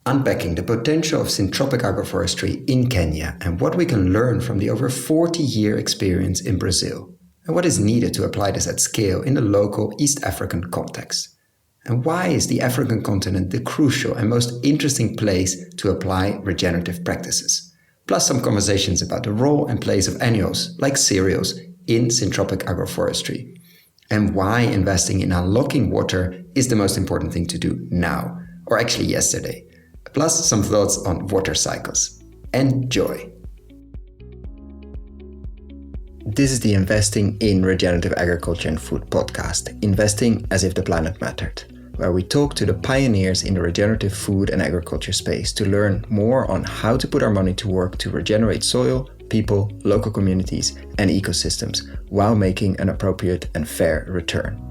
unpacking the potential of syntropic agroforestry in Kenya and what we can learn from the over 40-year experience in Brazil, and what is needed to apply this at scale in the local East African context. And why is the African continent the crucial and most interesting place to apply regenerative practices? Plus some conversations about the role and place of annuals, like cereals, in syntropic agroforestry. And why investing in unlocking water is the most important thing to do now, or actually yesterday. Plus some thoughts on water cycles. Enjoy! This is the Investing in Regenerative Agriculture and Food podcast, Investing as if the planet mattered, where we talk to the pioneers in the regenerative food and agriculture space to learn more on how to put our money to work to regenerate soil, people, local communities, and ecosystems while making an appropriate and fair return.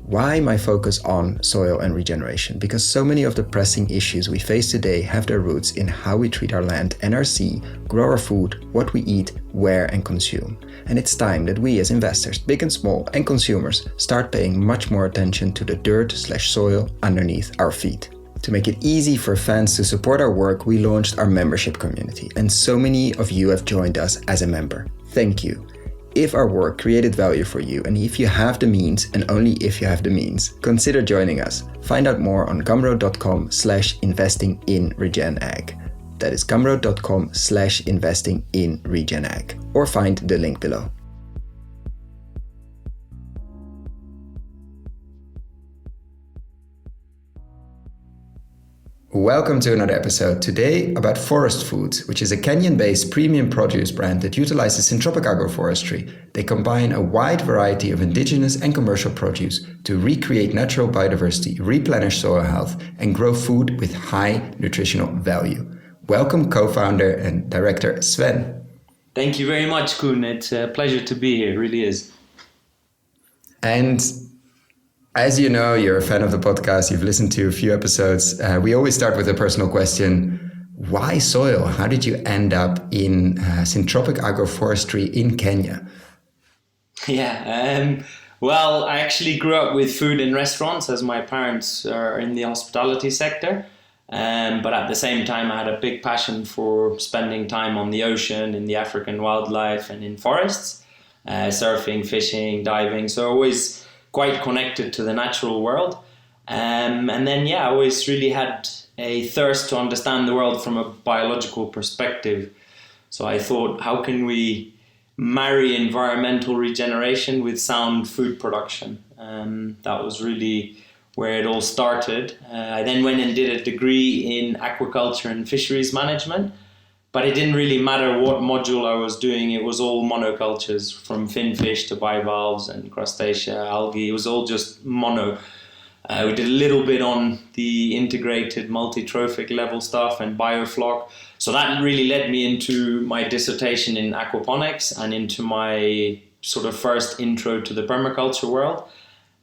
Why my focus on soil and regeneration? Because so many of the pressing issues we face today have their roots in how we treat our land and our sea, grow our food, what we eat, where and consume. And it's time that we as investors, big and small, and consumers start paying much more attention to the dirt/soil underneath our feet. To make it easy for fans to support our work, we launched our membership community, and so many of you have joined us as a member. Thank you. If our work created value for you, and if you have the means, and only if you have the means, consider joining us. Find out more on gumroad.com/investing-in-regen-ag. That is gumroad.com/investing-in-regen-ag. Or find the link below. Welcome to another episode today about ForestFoods, which is a Kenyan-based premium produce brand that utilizes syntropic agroforestry. They combine a wide variety of indigenous and commercial produce to recreate natural biodiversity, replenish soil health, and grow food with high nutritional value. Welcome co-founder and director Sven. Thank you very much, Koen. It's a pleasure to be here, it really is. And as you know, you're a fan of the podcast, you've listened to a few episodes. We always start with a personal question. Why soil? How did you end up in syntropic agroforestry in Kenya? Well, I actually grew up with food in restaurants as my parents are in the hospitality sector. But at the same time, I had a big passion for spending time on the ocean, in the African wildlife and in forests, surfing, fishing, diving. So always quite connected to the natural world. And then, I always really had a thirst to understand the world from a biological perspective. So I thought, how can we marry environmental regeneration with sound food production? That was really where it all started. I then went and did a degree in aquaculture and fisheries management. But it didn't really matter what module I was doing. It was all monocultures, from finfish to bivalves and crustacea, algae. It was all just mono. We did a little bit on the integrated multi-trophic level stuff and biofloc. So that really led me into my dissertation in aquaponics and into my sort of first intro to the permaculture world.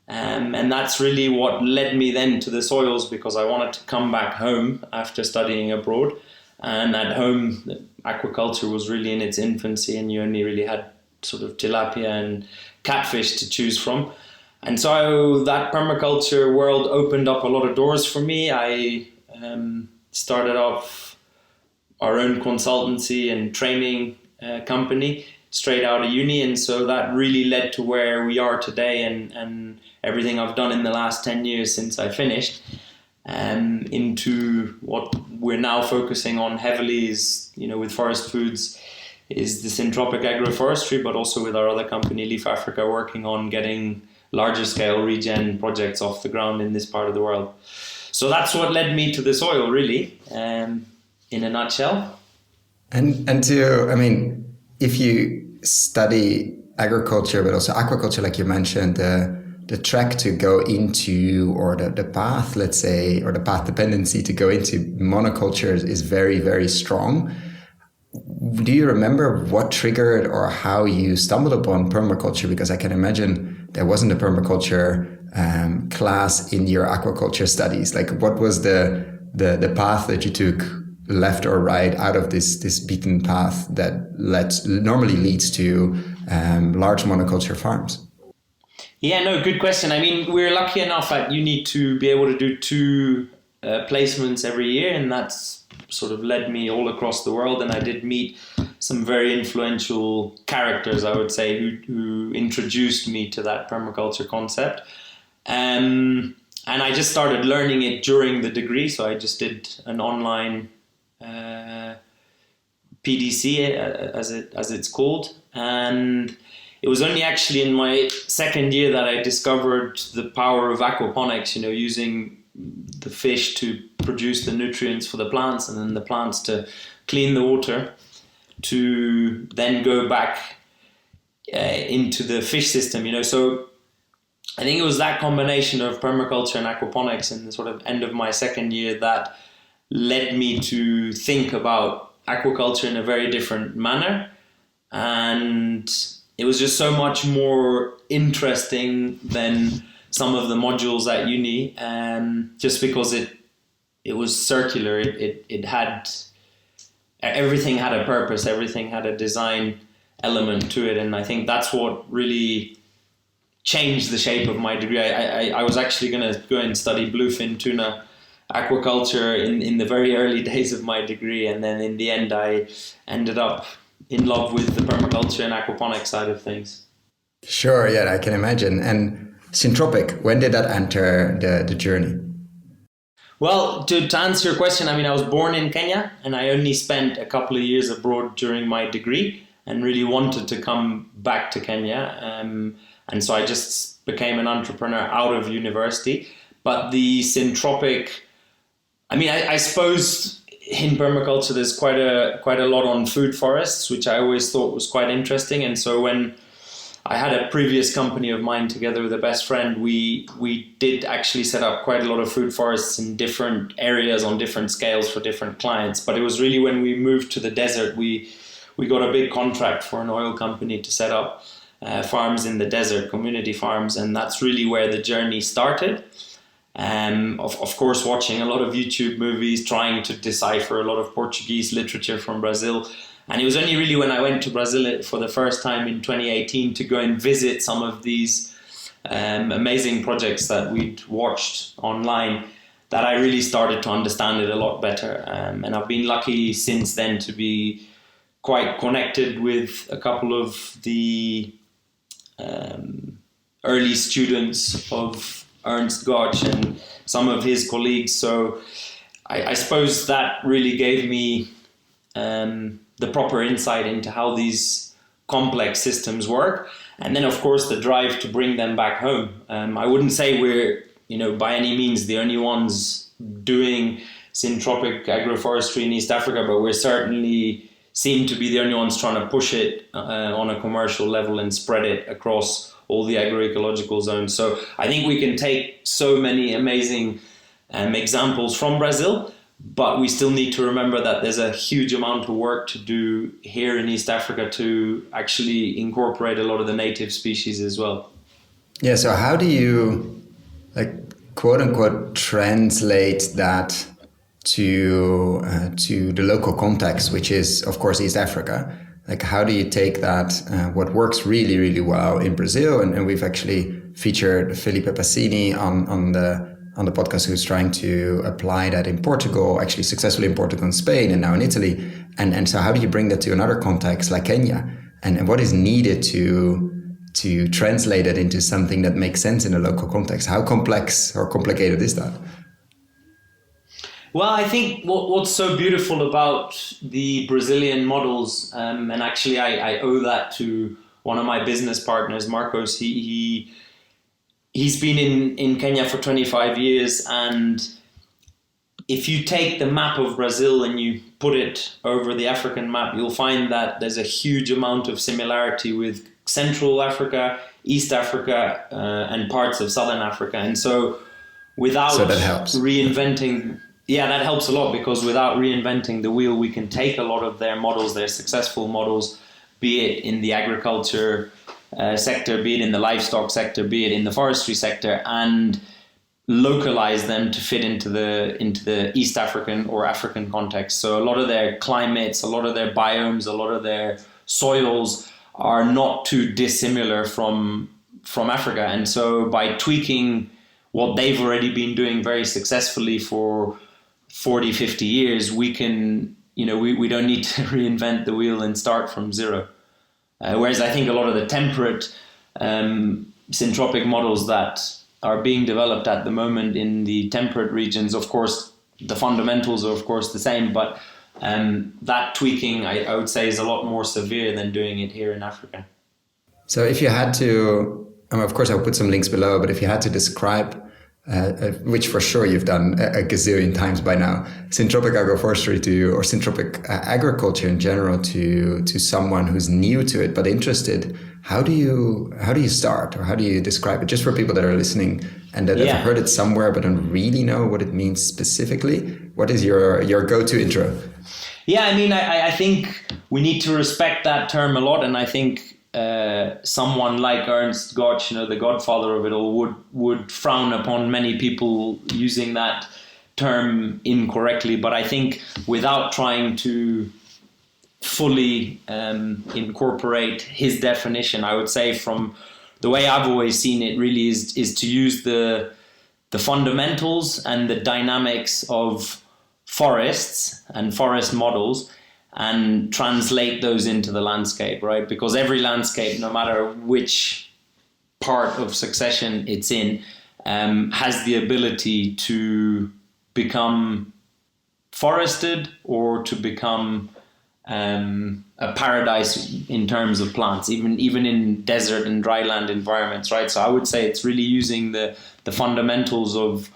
And that's really what led me then to the soils, because I wanted to come back home after studying abroad. And at home, aquaculture was really in its infancy, and you only really had sort of tilapia and catfish to choose from. And so that permaculture world opened up a lot of doors for me. I started off our own consultancy and training company straight out of uni. And so that really led to where we are today, and everything I've done in the last 10 years since I finished. Into what we're now focusing on heavily is, with ForestFoods, is the syntropic agroforestry, but also with our other company, Leaf Africa, working on getting larger scale regen projects off the ground in this part of the world. So that's what led me to the soil, really, in a nutshell. And if you study agriculture, but also aquaculture, like you mentioned, the track to go into, or the path, let's say, or the path dependency to go into monocultures is very, very strong. Do you remember what triggered or how you stumbled upon permaculture? Because I can imagine there wasn't a permaculture class in your aquaculture studies. Like, what was the path that you took, left or right, out of this beaten path that normally leads to large monoculture farms? Yeah, no, good question. I mean, we're lucky enough at uni to be able to do two placements every year, and that's sort of led me all across the world. And I did meet some very influential characters, I would say, who introduced me to that permaculture concept. And I just started learning it during the degree. So I just did an online PDC, as it's called. And it was only actually in my second year that I discovered the power of aquaponics, using the fish to produce the nutrients for the plants, and then the plants to clean the water to then go back into the fish system, So I think it was that combination of permaculture and aquaponics in the sort of end of my second year that led me to think about aquaculture in a very different manner. And it was just so much more interesting than some of the modules at uni, just because it was circular. It had, everything had a purpose, everything had a design element to it, and I think that's what really changed the shape of my degree. I was actually going to go and study bluefin tuna aquaculture in the very early days of my degree, and then in the end I ended up in love with the permaculture and aquaponics side of things. Sure, yeah, I can imagine. And syntropic, when did that enter the journey? Well, to answer your question, I was born in Kenya, and I only spent a couple of years abroad during my degree and really wanted to come back to Kenya. And so I just became an entrepreneur out of university. But the syntropic, I suppose in permaculture there's quite a lot on food forests, which I always thought was quite interesting. And so when I had a previous company of mine together with a best friend, we did actually set up quite a lot of food forests in different areas on different scales for different clients. But it was really when we moved to the desert, we got a big contract for an oil company to set up farms in the desert, community farms, and that's really where the journey started. Of course, watching a lot of YouTube movies, trying to decipher a lot of Portuguese literature from Brazil. And it was only really when I went to Brazil for the first time in 2018 to go and visit some of these amazing projects that we'd watched online that I really started to understand it a lot better. And I've been lucky since then to be quite connected with a couple of the early students of Ernst Gotch and some of his colleagues. So I suppose that really gave me the proper insight into how these complex systems work. And then, of course, the drive to bring them back home. I wouldn't say we're, by any means the only ones doing syntropic agroforestry in East Africa, but we're certainly seem to be the only ones trying to push it on a commercial level and spread it across all the agroecological zones. So I think we can take so many amazing examples from Brazil, but we still need to remember that there's a huge amount of work to do here in East Africa to actually incorporate a lot of the native species as well. Yeah, so how do you, quote unquote, translate that to the local context, which is, of course, East Africa? How do you take that, what works really, really well in Brazil? And we've actually featured Felipe Passini on the podcast, who's trying to apply that in Portugal, actually successfully in Portugal and Spain, and now in Italy. And so how do you bring that to another context like Kenya? And what is needed to translate it into something that makes sense in a local context? How complex or complicated is that? Well, I think what's so beautiful about the Brazilian models, and actually I owe that to one of my business partners, Marcos. He's been in Kenya for 25 years, and if you take the map of Brazil and you put it over the African map, you'll find that there's a huge amount of similarity with Central Africa, East Africa, and parts of Southern Africa. And so without that helps. reinventing... Yeah, that helps a lot, because without reinventing the wheel, we can take a lot of their models, their successful models, be it in the agriculture sector, be it in the livestock sector, be it in the forestry sector, and localize them to fit into the East African or African context. So a lot of their climates, a lot of their biomes, a lot of their soils are not too dissimilar from Africa. And so by tweaking what they've already been doing very successfully for 40, 50 years, we can, we don't need to reinvent the wheel and start from zero. Whereas I think a lot of the temperate syntropic models that are being developed at the moment in the temperate regions, of course, the fundamentals are of course the same, but that tweaking I would say is a lot more severe than doing it here in Africa. So if you had to, of course I'll put some links below, but if you had to describe, which for sure you've done a gazillion times by now, syntropic agroforestry or syntropic agriculture in general to someone who's new to it but interested, how do you start, or how do you describe it, just for people that are listening and that have heard it somewhere but don't really know what it means specifically? What is your go-to intro? Yeah, I mean, I think we need to respect that term a lot, and I think someone like Ernst Gotch, the godfather of it all, would frown upon many people using that term incorrectly. But I think without trying to fully incorporate his definition, I would say from the way I've always seen it really is to use the fundamentals and the dynamics of forests and forest models and translate those into the landscape, right? Because every landscape, no matter which part of succession it's in, has the ability to become forested or to become a paradise in terms of plants, even in desert and dryland environments, right? So I would say it's really using the fundamentals of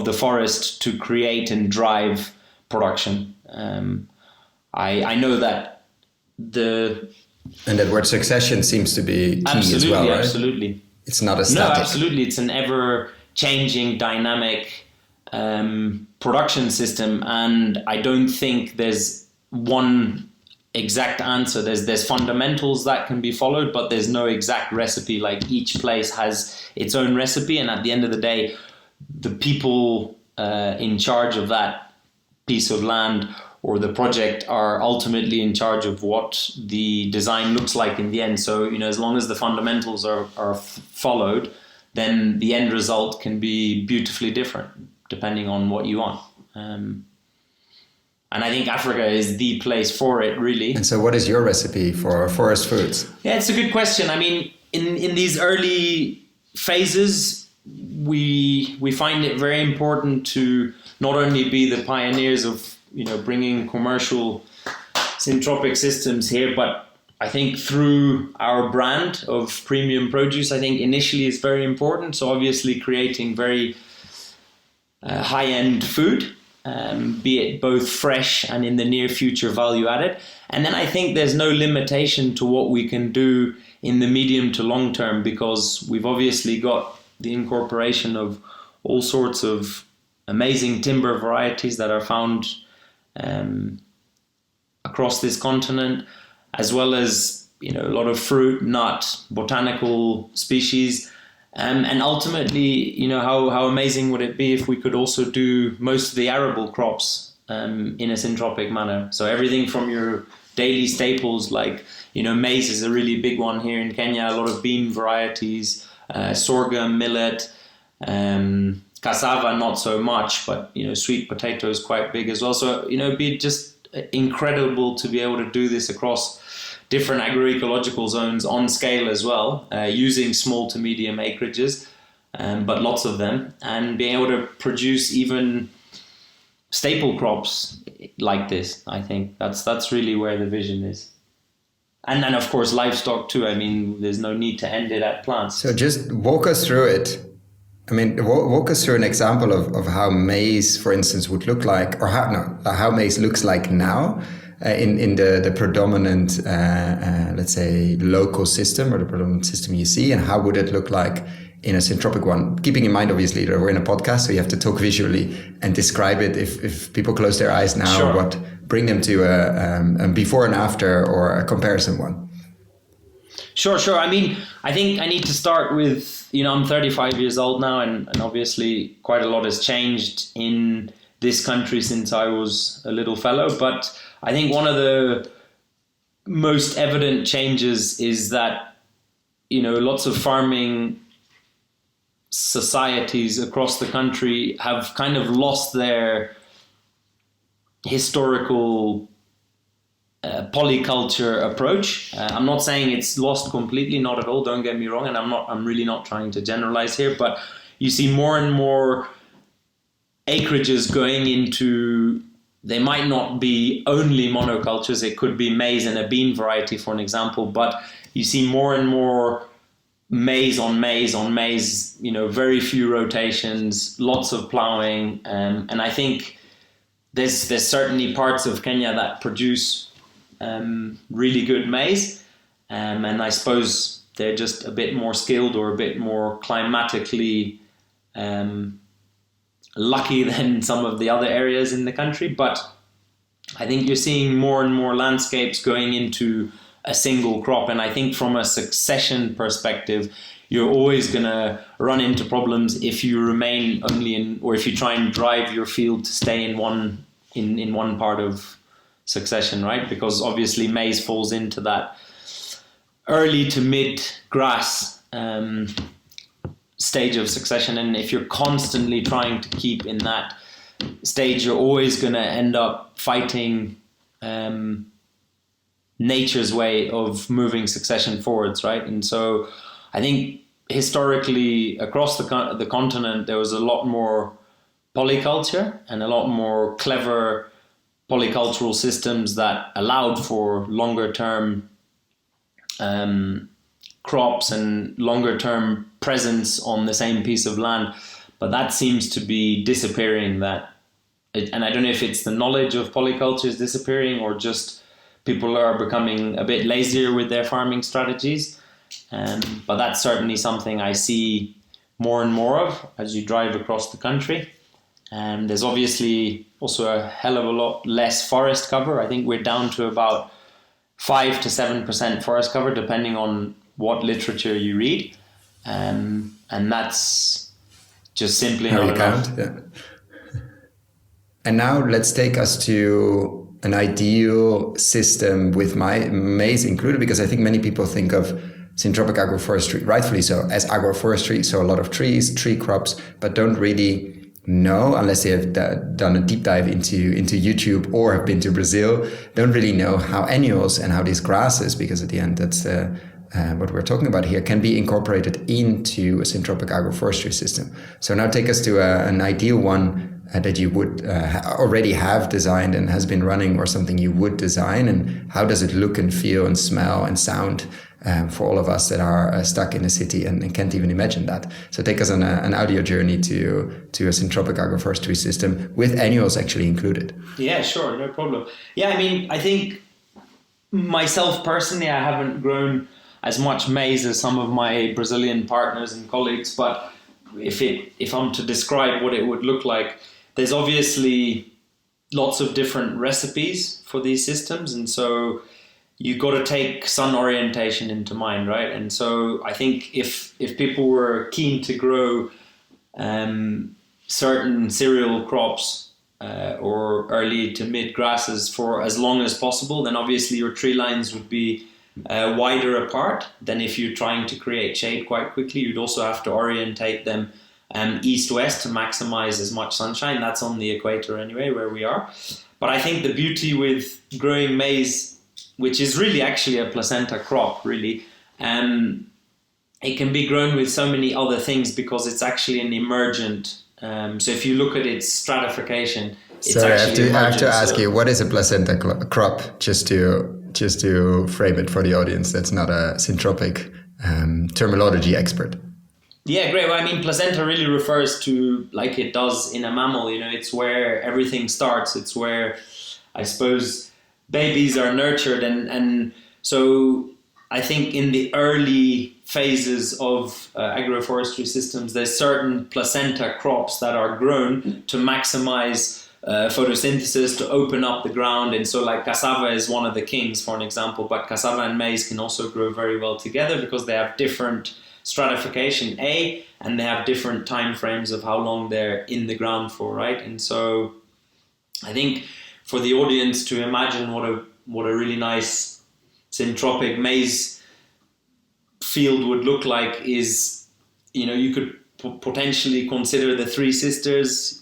the forest to create and drive production. I know that and that word succession seems to be key as well, right? Absolutely. It's not a static. No, absolutely. It's an ever-changing, dynamic production system, and I don't think there's one exact answer. There's fundamentals that can be followed, but there's no exact recipe. Like each place has its own recipe, and at the end of the day, the people in charge of that piece of land or the project are ultimately in charge of what the design looks like in the end. So, as long as the fundamentals are followed, then the end result can be beautifully different depending on what you want. And I think Africa is the place for it, really. And so what is your recipe for ForestFoods? Yeah, it's a good question. I mean, in these early phases, we find it very important to not only be the pioneers of bringing commercial syntropic systems here, but I think through our brand of premium produce, I think initially is very important. So obviously creating very high-end food, be it both fresh and in the near future value added. And then I think there's no limitation to what we can do in the medium to long term, because we've obviously got the incorporation of all sorts of amazing timber varieties that are found across this continent, as well as a lot of fruit, nut, botanical species, and ultimately, how amazing would it be if we could also do most of the arable crops in a syntropic manner? So everything from your daily staples, like maize is a really big one here in Kenya. A lot of bean varieties, sorghum, millet. Cassava, not so much, but sweet potato is quite big as well. So it'd be just incredible to be able to do this across different agroecological zones on scale as well, using small to medium acreages, but lots of them, and being able to produce even staple crops like this. I think that's really where the vision is. And then of course livestock too. I mean, there's no need to end it at plants. So just walk us through it. I mean, walk us through an example of how maize, for instance, would look like, or how maize looks like now in the predominant, let's say, local system or the predominant system you see, and how would it look like in a syntropic one? Keeping in mind, obviously, that we're in a podcast, so you have to talk visually and describe it. If people close their eyes now, sure. Bring them to a before and after or a comparison one. Sure. I mean, I think I need to start with, I'm 35 years old now, and obviously quite a lot has changed in this country since I was a little fellow. But I think one of the most evident changes is that, lots of farming societies across the country have kind of lost their historical polyculture approach. I'm not saying it's lost completely, not at all, don't get me wrong, and I'm really not trying to generalize here, but you see more and more acreages going into, they might not be only monocultures, it could be maize and a bean variety, for an example, but you see more and more maize on maize on maize, very few rotations, lots of plowing, and I think there's certainly parts of Kenya that produce really good maize, and I suppose they're just a bit more skilled or a bit more climatically lucky than some of the other areas in the country. But I think you're seeing more and more landscapes going into a single crop, and I think from a succession perspective, you're always going to run into problems if you remain only in, or if you try and drive your field to stay in one part of succession, right? Because obviously maize falls into that early to mid grass stage of succession, and if you're constantly trying to keep in that stage, you're always going to end up fighting nature's way of moving succession forwards, right? And so I think historically across the continent there was a lot more polyculture and a lot more clever polycultural systems that allowed for longer term crops and longer term presence on the same piece of land. But that seems to be disappearing, and I don't know if it's the knowledge of polyculture is disappearing or just people are becoming a bit lazier with their farming strategies. But that's certainly something I see more and more of as you drive across the country. And there's obviously also a hell of a lot less forest cover. I think we're down to about 5 to 7% forest cover, depending on what literature you read. And that's just simply how not enough. Count, yeah. And now let's take us to an ideal system with maize included, because I think many people think of syntropic agroforestry, rightfully so, as agroforestry, so a lot of trees, tree crops, but don't really know, unless they have done a deep dive into YouTube or have been to Brazil, don't really know how annuals and how these grasses, because at the end that's what we're talking about here, can be incorporated into a syntropic agroforestry system. So now take us to an ideal one that you would already have designed and has been running, or something you would design, and how does it look and feel and smell and sound for all of us that are stuck in the city and can't even imagine that. So take us on an audio journey to a syntropic agroforestry system with annuals actually included. Yeah, sure, no problem. Yeah, I mean, I think myself personally, I haven't grown as much maize as some of my Brazilian partners and colleagues, but if I'm to describe what it would look like, there's obviously lots of different recipes for these systems, and so you got to take sun orientation into mind, right? And so I think if people were keen to grow certain cereal crops or early to mid grasses for as long as possible, then obviously your tree lines would be wider apart than if you're trying to create shade quite quickly. You'd also have to orientate them east-west to maximize as much sunshine. That's on the equator anyway, where we are. But I think the beauty with growing maize, which is really actually a placenta crop, really, it can be grown with so many other things because it's actually an emergent. So if you look at its stratification, it's actually I have to ask you, what is a placenta crop? Just to frame it for the audience that's not a syntropic terminology expert. Yeah, great. Well, I mean, placenta really refers to, like it does in a mammal, it's where everything starts. It's where, I suppose, babies are nurtured. And so I think in the early phases of agroforestry systems, there's certain placenta crops that are grown to maximize photosynthesis, to open up the ground. And so like cassava is one of the kings, for an example, but cassava and maize can also grow very well together because they have different stratification, and they have different time frames of how long they're in the ground for, right? And so I think for the audience to imagine what a really nice syntropic maize field would look like is, you could potentially consider the three sisters,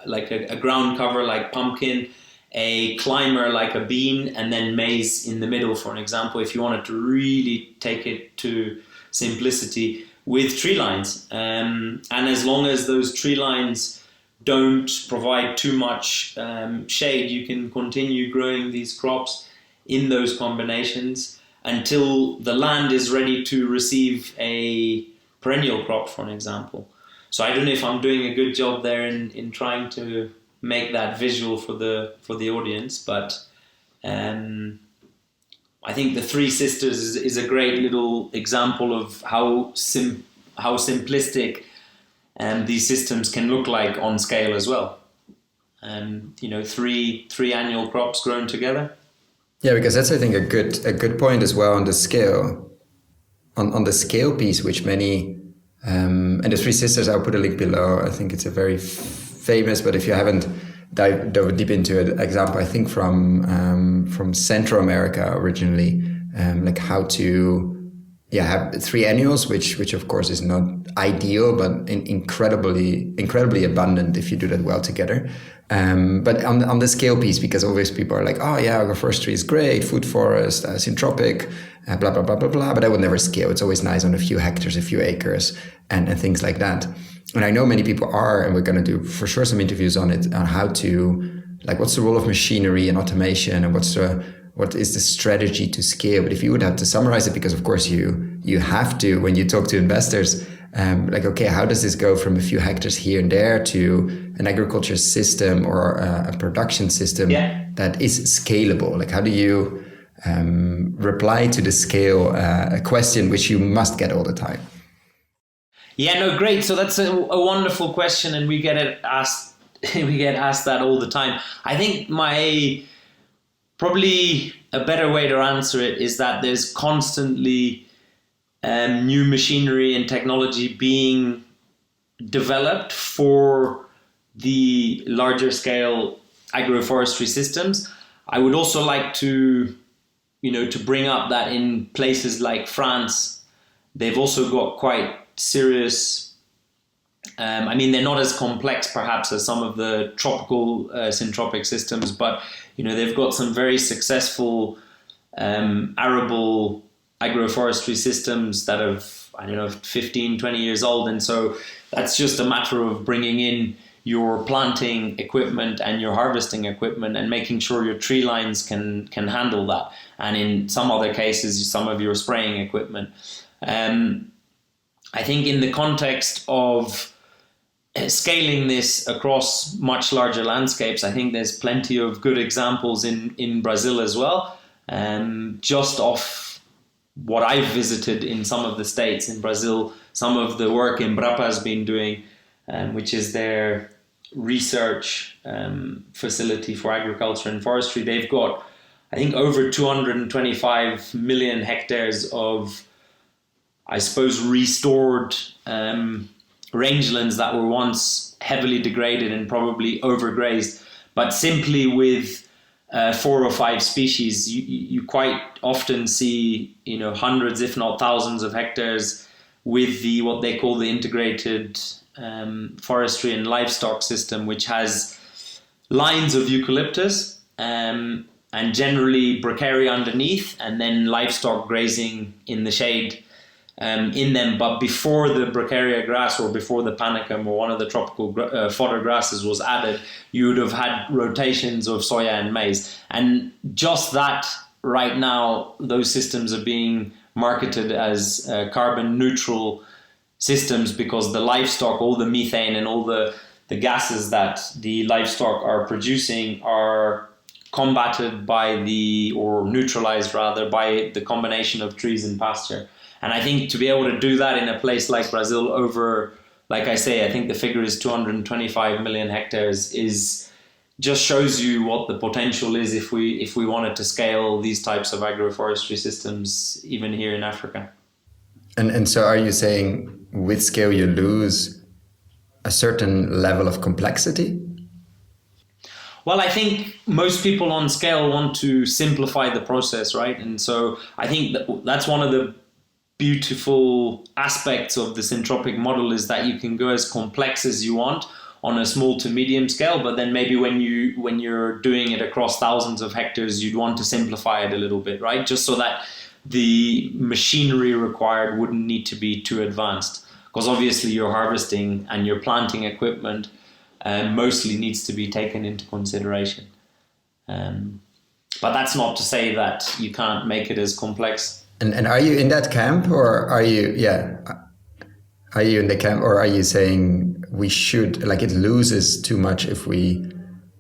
like a ground cover like pumpkin, a climber like a bean, and then maize in the middle, for an example, if you wanted to really take it to simplicity, with tree lines. And as long as those tree lines don't provide too much shade, you can continue growing these crops in those combinations until the land is ready to receive a perennial crop, for an example. So I don't know if I'm doing a good job there in trying to make that visual for the audience, but I think the Three Sisters is a great little example of how simplistic these systems can look like on scale as well. Three annual crops grown together. Yeah, because that's, I think, a good point as well on the scale, on the scale piece, which many and the Three Sisters, I'll put a link below. I think it's a very famous, but if you haven't dove deep into it, example, I think from Central America originally, like how to have three annuals, which of course is not ideal, but incredibly abundant if you do that well together. But on the scale piece, because always people are like, oh yeah, agroforestry is great, food forest, syntropic, blah, blah, blah, blah, blah. But I would never scale. It's always nice on a few hectares, a few acres, and things like that. And I know many people are, and we're going to do for sure some interviews on it, on how to, like, what's the role of machinery and automation, and what is the strategy to scale. But if you would have to summarize it, because of course you have to, when you talk to investors, like, okay, how does this go from a few hectares here and there to an agriculture system or a production system that is scalable? Like, how do you reply to the scale a question which you must get all the time? Yeah, no, great. So that's a wonderful question, and we get asked that all the time. I think probably a better way to answer it is that there's constantly new machinery and technology being developed for the larger scale agroforestry systems. I would also like to bring up that in places like France, they've also got quite serious, they're not as complex perhaps as some of the tropical syntropic systems, but they've got some very successful arable agroforestry systems that have 15, 20 years old. And so that's just a matter of bringing in your planting equipment and your harvesting equipment and making sure your tree lines can handle that. And in some other cases, some of your spraying equipment. I think in the context of scaling this across much larger landscapes, I think there's plenty of good examples in Brazil as well. Just off what I've visited in some of the states in Brazil, some of the work Embrapa has been doing, which is their research facility for agriculture and forestry. They've got, I think, over 225 million hectares of, I suppose, restored rangelands that were once heavily degraded and probably overgrazed, but simply with 4 or 5 species, you quite often see hundreds, if not thousands, of hectares with what they call the integrated forestry and livestock system, which has lines of eucalyptus and generally bracharia underneath, and then livestock grazing in the shade in them. But before the bracharia grass or before the panicum or one of the tropical fodder grasses was added, you would have had rotations of soya and maize. And just that right now, those systems are being marketed as carbon neutral systems, because the livestock, all the methane and all the gases that the livestock are producing are combated or neutralized rather, by the combination of trees and pasture. And I think to be able to do that in a place like Brazil over, like I say, I think the figure is 225 million hectares, just shows you what the potential is if we wanted to scale these types of agroforestry systems even here in Africa. And so are you saying with scale you lose a certain level of complexity? Well, I think most people on scale want to simplify the process, right? And so I think that's one of the beautiful aspects of the syntropic model is that you can go as complex as you want on a small to medium scale, but then maybe when you're doing it across thousands of hectares, you'd want to simplify it a little bit, right? Just so that the machinery required wouldn't need to be too advanced, because obviously your harvesting and your planting equipment mostly needs to be taken into consideration. But that's not to say that you can't make it as complex. And are you in that camp, or are you in the camp, or are you saying we should, like, it loses too much if we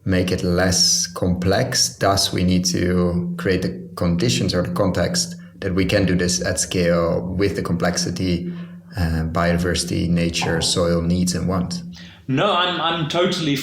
make it less complex, thus we need to create the conditions or the context that we can do this at scale with the complexity, biodiversity, nature, soil needs and wants? No, I'm totally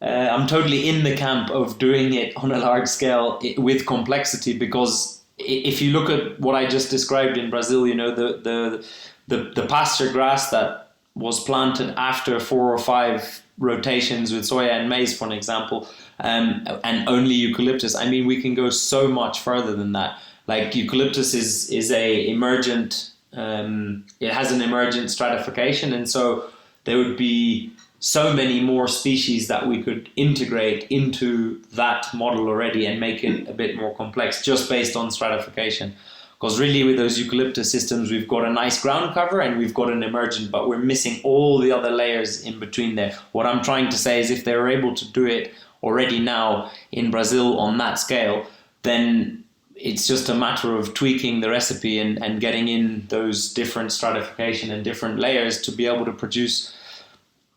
I'm totally in the camp of doing it on a large scale with complexity, because if you look at what I just described in Brazil, you know, the pasture grass that was planted after 4 or 5 rotations with soya and maize, for an example, and only eucalyptus. I mean, we can go so much further than that. Like, eucalyptus is a emergent, it has an emergent stratification, and so there would be so many more species that we could integrate into that model already and make it a bit more complex just based on stratification. Because really with those eucalyptus systems, we've got a nice ground cover and we've got an emergent, but we're missing all the other layers in between there. What I'm trying to say is if they're able to do it already now in Brazil on that scale, then it's just a matter of tweaking the recipe and getting in those different stratification and different layers to be able to produce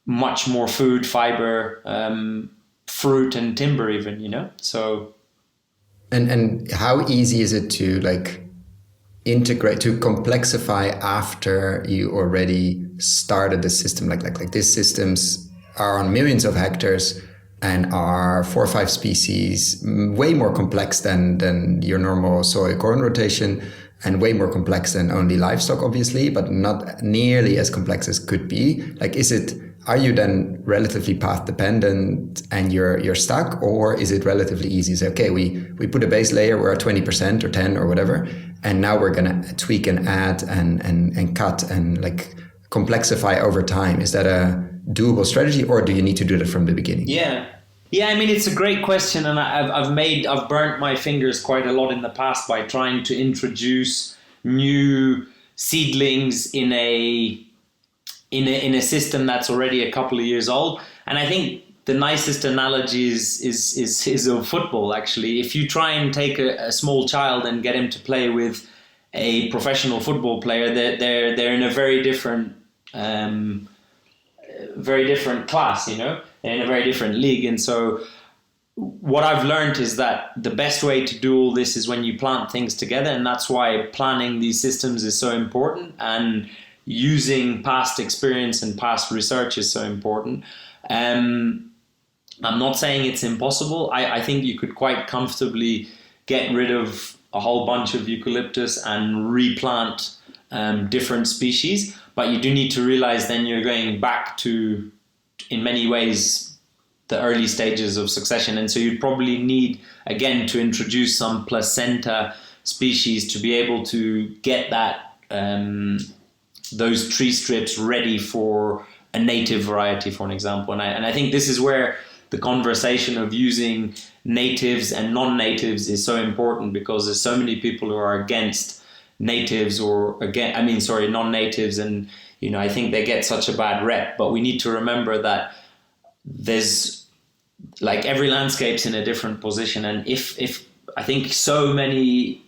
much more food, fiber, fruit and timber even, you know? So. And how easy is it to, like, integrate, to complexify after you already started the system? Like these systems are on millions of hectares and are 4 or 5 species, way more complex than your normal soy corn rotation, and way more complex than only livestock, obviously, but not nearly as complex as could be. Like, are you then relatively path dependent and you're stuck, or is it relatively easy? Say, okay, we put a base layer, we're at 20% or 10 or whatever, and now we're gonna tweak and add and cut and, like, complexify over time. Is that a doable strategy, or do you need to do that from the beginning? Yeah, I mean, it's a great question, and I've burnt my fingers quite a lot in the past by trying to introduce new seedlings in a system that's already a couple of years old. And I think the nicest analogy is of football, actually. If you try and take a small child and get him to play with a professional football player, they're in a very different class, you know? They're in a very different league. And so what I've learned is that the best way to do all this is when you plant things together, and that's why planning these systems is so important, and using past experience and past research is so important. I'm not saying it's impossible. I think you could quite comfortably get rid of a whole bunch of eucalyptus and replant different species, but you do need to realize then you're going back to, in many ways, the early stages of succession. And so you'd probably need, again, to introduce some placenta species to be able to get that those tree strips ready for a native variety, for an example. And I think this is where the conversation of using natives and non-natives is so important, because there's so many people who are against natives non-natives, and, you know, I think they get such a bad rep. But we need to remember that there's, like, every landscape's in a different position, and if I think so many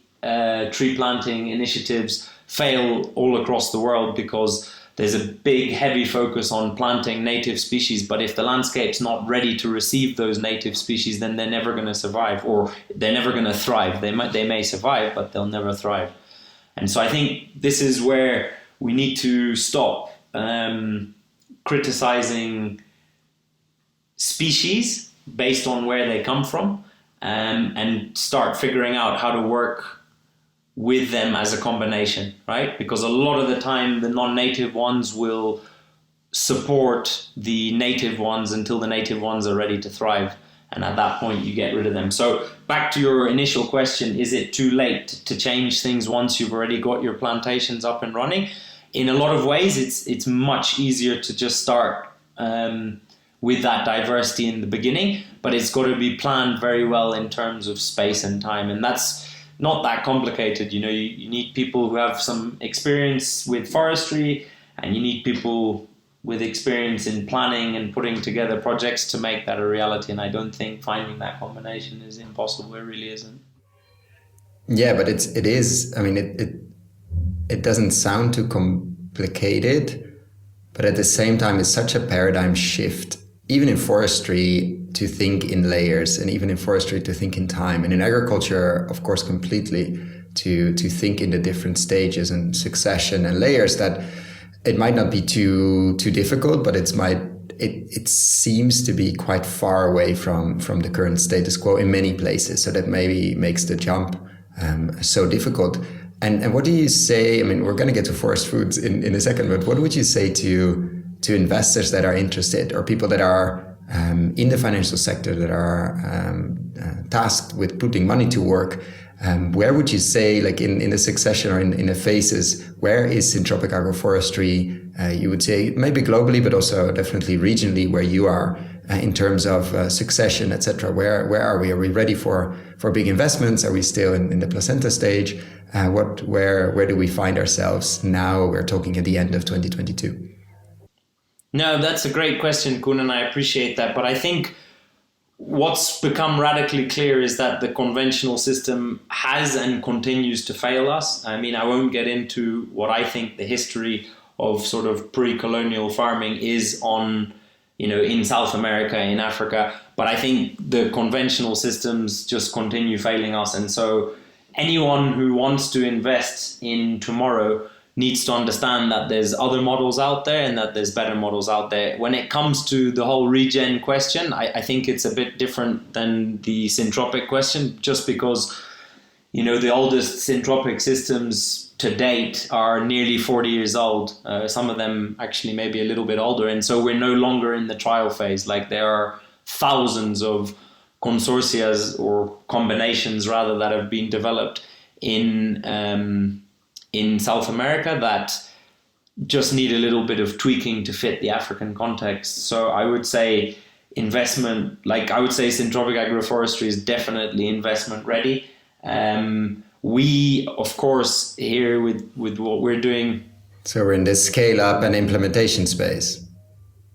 tree planting initiatives fail all across the world because there's a big heavy focus on planting native species, but if the landscape's not ready to receive those native species, then they're never going to survive, or they're never going to thrive. They may survive, but they'll never thrive. And so I think this is where we need to stop criticizing species based on where they come from, and start figuring out how to work with them as a combination, right? Because a lot of the time the non-native ones will support the native ones until the native ones are ready to thrive. And at that point, you get rid of them. So back to your initial question, is it too late to change things once you've already got your plantations up and running? In a lot of ways, it's much easier to just start with that diversity in the beginning, but it's got to be planned very well in terms of space and time. And that's not that complicated. You need people who have some experience with forestry, and you need people with experience in planning and putting together projects to make that a reality. And I don't think finding that combination is impossible. It really isn't. Yeah, but it is. I mean, it doesn't sound too complicated, but at the same time, it's such a paradigm shift, even in forestry, to think in layers, and even in forestry to think in time, and in agriculture, of course, completely to think in the different stages and succession and layers. That it might not be too difficult, but it seems to be quite far away from the current status quo in many places. So that maybe makes the jump so difficult. And what do you say? I mean, we're going to get to ForestFoods in a second, but what would you say to investors that are interested, or people that are in the financial sector that are tasked with putting money to work? Where would you say, like in the succession or in the phases, where is syntropic agroforestry? You would say maybe globally, but also definitely regionally, where you are in terms of succession, etc. Where are we? Are we ready for big investments? Are we still in the placenta stage? Where do we find ourselves now? We're talking at the end of 2022. No, that's a great question, Koen, and I appreciate that. But I think what's become radically clear is that the conventional system has and continues to fail us. I mean, I won't get into what I think the history of sort of pre-colonial farming is on, in South America, in Africa, but I think the conventional systems just continue failing us. And so anyone who wants to invest in tomorrow needs to understand that there's other models out there and that there's better models out there. When it comes to the whole regen question, I think it's a bit different than the syntropic question, just because, the oldest syntropic systems to date are nearly 40 years old. Some of them actually maybe a little bit older. And so we're no longer in the trial phase. Like, there are thousands of consortia or combinations rather that have been developed in South America that just need a little bit of tweaking to fit the African context. So I would say syntropic agroforestry is definitely investment ready. We, of course, here with what we're doing. So we're in the scale up and implementation space.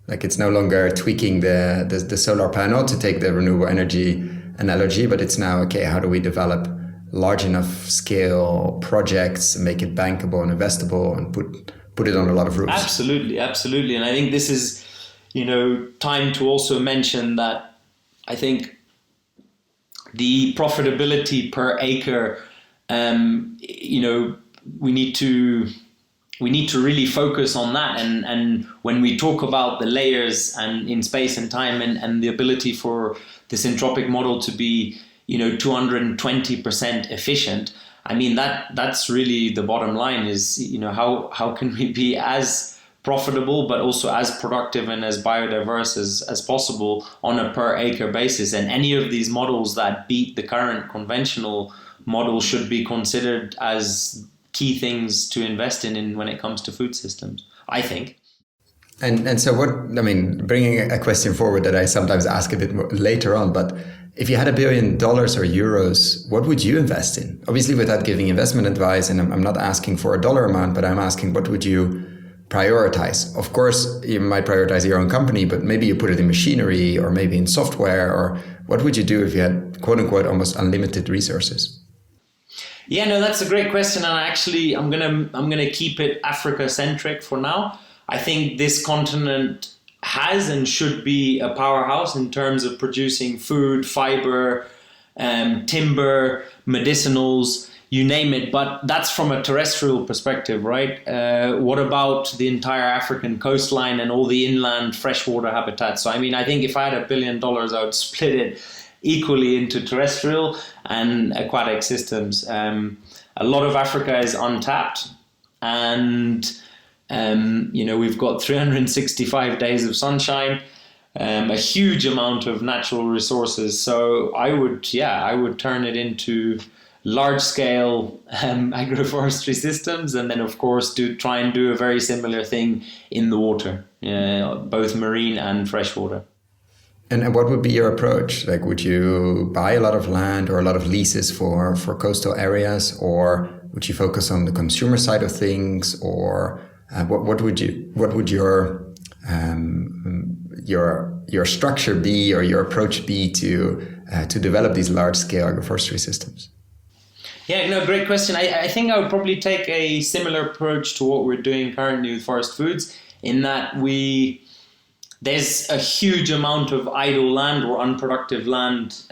Like, it's no longer tweaking the solar panel, to take the renewable energy analogy, but it's now, okay, how do we develop large enough scale projects and make it bankable and investable and put it on a lot of roofs? Absolutely. And I think this is, time to also mention that I think the profitability per acre, we need to really focus on that. And when we talk about the layers and in space and time and the ability for the syntropic model to be 220% efficient. I mean, that's really the bottom line is, how can we be as profitable, but also as productive and as biodiverse as possible on a per acre basis. And any of these models that beat the current conventional model should be considered as key things to invest in when it comes to food systems, I think. And so bringing a question forward that I sometimes ask a bit more later on, but if you had $1 billion or euros, what would you invest in? Obviously, without giving investment advice, and I'm not asking for a dollar amount, but I'm asking, what would you prioritize? Of course, you might prioritize your own company, but maybe you put it in machinery or maybe in software, or what would you do if you had, quote unquote, almost unlimited resources? Yeah, no, that's a great question. And actually, I'm gonna keep it Africa centric for now. I think this continent has and should be a powerhouse in terms of producing food, fiber, timber, medicinals, you name it. But that's from a terrestrial perspective, right? What about the entire African coastline and all the inland freshwater habitats? So, I think if I had $1 billion, I would split it equally into terrestrial and aquatic systems. A lot of Africa is untapped, and we've got 365 days of sunshine. a huge amount of natural resources. So I would turn it into large-scale agroforestry systems, and then of course try and do a very similar thing in the water, both marine and freshwater. And what would be your approach? Like, would you buy a lot of land or a lot of leases for coastal areas, or would you focus on the consumer side of things, or what would your structure be, or your approach be to develop these large-scale agroforestry systems? Yeah, no, great question. I think I would probably take a similar approach to what we're doing currently with ForestFoods, in that there's a huge amount of idle land or unproductive land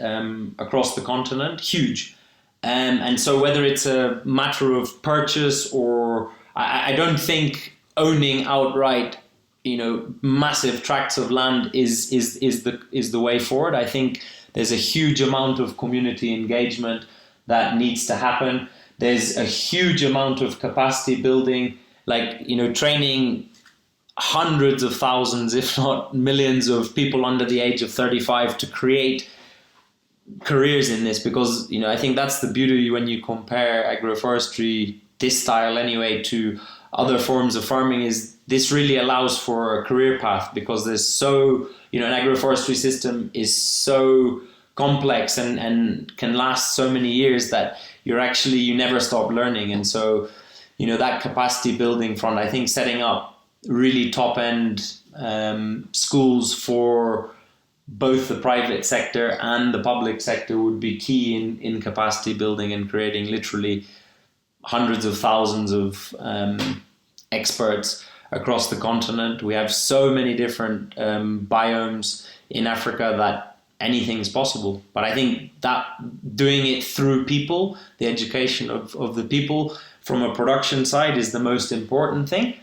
across the continent, huge. And so whether it's a matter of purchase, or I don't think owning outright, massive tracts of land is the way forward. I think there's a huge amount of community engagement that needs to happen. There's a huge amount of capacity building, training hundreds of thousands, if not millions, of people under the age of 35 to create careers in this, because I think that's the beauty when you compare agroforestry, this style anyway, to other forms of farming, is this really allows for a career path, because there's an agroforestry system is so complex and can last so many years that you never stop learning. And so that capacity building front, I think setting up really top end schools for both the private sector and the public sector would be key in capacity building and creating literally hundreds of thousands of experts across the continent. We have so many different biomes in Africa that anything's possible. But I think that doing it through people, the education of the people from a production side, is the most important thing.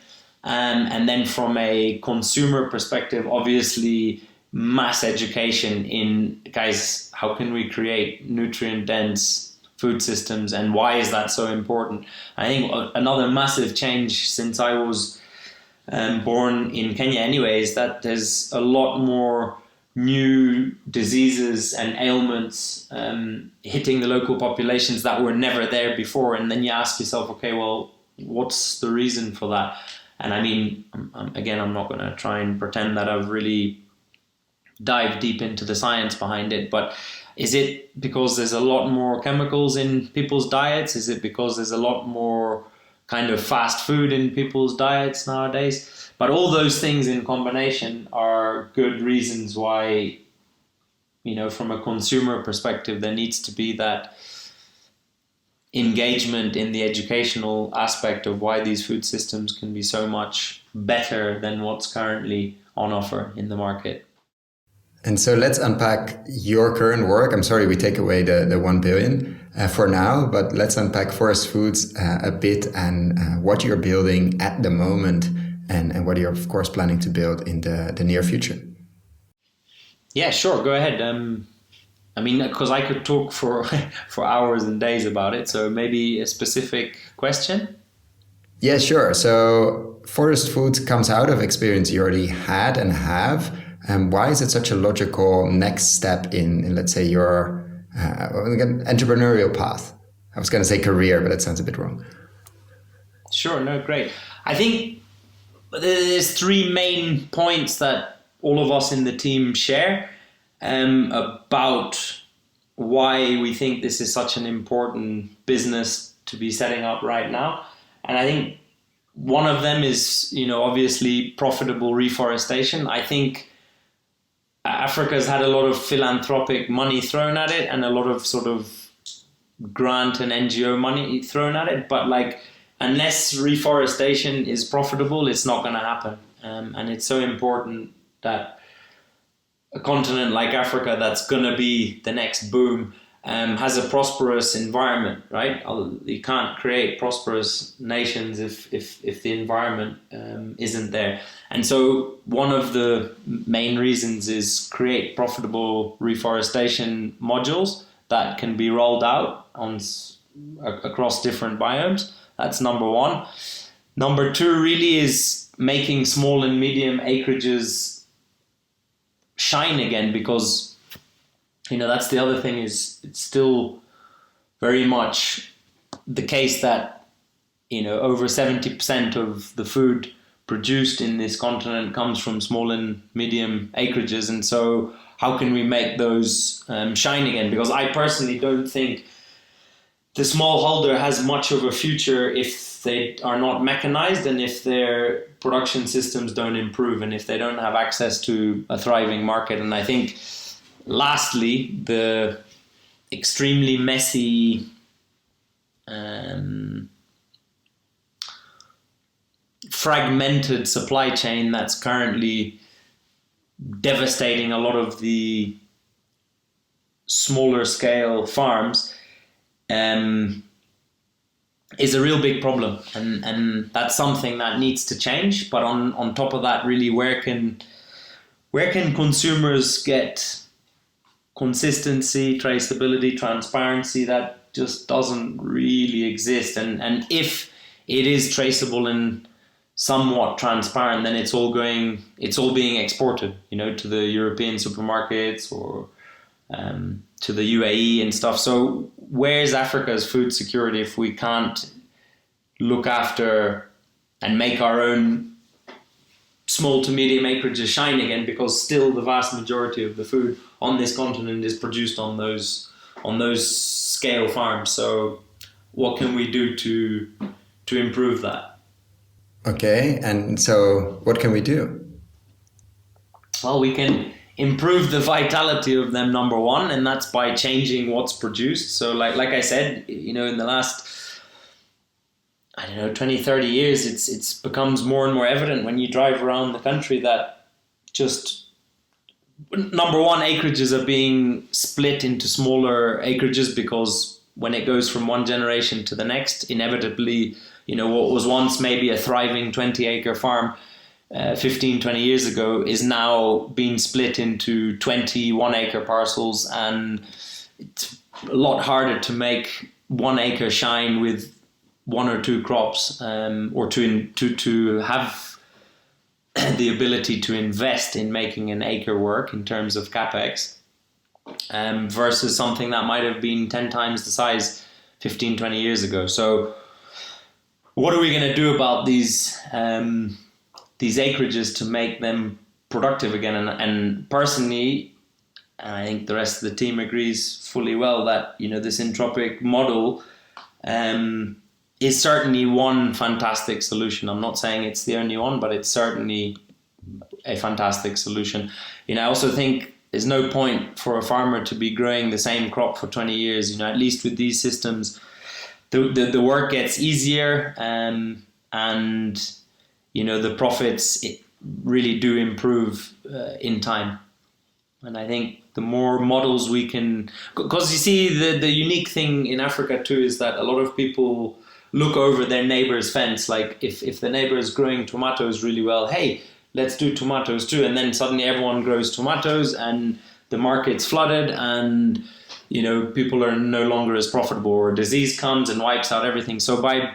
And then from a consumer perspective, obviously mass education in, guys, how can we create nutrient dense food systems, and why is that so important? I think another massive change since I was born in Kenya anyway, is that there's a lot more new diseases and ailments hitting the local populations that were never there before. And then you ask yourself, okay, well, what's the reason for that? And I mean, I'm not going to try and pretend that I've really dived deep into the science behind it, but is it because there's a lot more chemicals in people's diets? Is it because there's a lot more kind of fast food in people's diets nowadays? But all those things in combination are good reasons why, from a consumer perspective, there needs to be that engagement in the educational aspect of why these food systems can be so much better than what's currently on offer in the market. And so let's unpack your current work. I'm sorry we take away the 1 billion for now, but let's unpack ForestFoods a bit, and what you're building at the moment, and what you're of course planning to build in the near future. Yeah, sure. Go ahead. Because I could talk for hours and days about it. So maybe a specific question? Yeah, sure. So ForestFoods comes out of experience you already had and have. Why is it such a logical next step in let's say, your entrepreneurial path? I was going to say career, but that sounds a bit wrong. Sure. No, great. I think there's three main points that all of us in the team share about why we think this is such an important business to be setting up right now. And I think one of them is, obviously profitable reforestation. I think Africa's had a lot of philanthropic money thrown at it, and a lot of sort of grant and NGO money thrown at it. But unless reforestation is profitable, it's not going to happen. And it's so important that a continent like Africa, that's going to be the next boom, has a prosperous environment, right? You can't create prosperous nations if the environment isn't there. And so one of the main reasons is create profitable reforestation modules that can be rolled out across different biomes. That's number one. Number two really is making small and medium acreages shine again, because that's the other thing, is it's still very much the case that over 70% of the food produced in this continent comes from small and medium acreages, and so how can we make those shine again? Because I personally don't think the smallholder has much of a future if they are not mechanized, and if their production systems don't improve, and if they don't have access to a thriving market. And I think, lastly, the extremely messy fragmented supply chain that's currently devastating a lot of the smaller scale farms is a real big problem, and that's something that needs to change. But on top of that, really, where can consumers get consistency, traceability, transparency? That just doesn't really exist. And if it is traceable and somewhat transparent, then it's all being exported, to the European supermarkets or to the UAE and stuff. So where's Africa's food security if we can't look after and make our own small to medium acreages shine again? Because still the vast majority of the food on this continent is produced on those scale farms. So what can we do to improve that? Okay, and so what can we do? Well, we can improve the vitality of them, number one, and that's by changing what's produced. So like I said, in the last 20, 30 years, it's becomes more and more evident when you drive around the country that just, number one, acreages are being split into smaller acreages, because when it goes from one generation to the next, inevitably, what was once maybe a thriving 20-acre farm 15, 20 years ago is now being split into 21-acre parcels, and it's a lot harder to make 1 acre shine with 1 or 2 crops, or to have the ability to invest in making an acre work in terms of capex, versus something that might have been 10 times the size 15, 20 years ago. So what are we going to do about these acreages to make them productive again? And personally, and I think the rest of the team agrees fully well, that the syntropic model is certainly one fantastic solution. I'm not saying it's the only one, but it's certainly a fantastic solution. I also think there's no point for a farmer to be growing the same crop for 20 years. At least with these systems, the work gets easier, and the profits really do improve in time. And I think the more models we can, because you see the unique thing in Africa too is that a lot of people look over their neighbor's fence. Like if the neighbor is growing tomatoes really well, hey, let's do tomatoes too. And then suddenly everyone grows tomatoes and the market's flooded, and people are no longer as profitable, or disease comes and wipes out everything. So by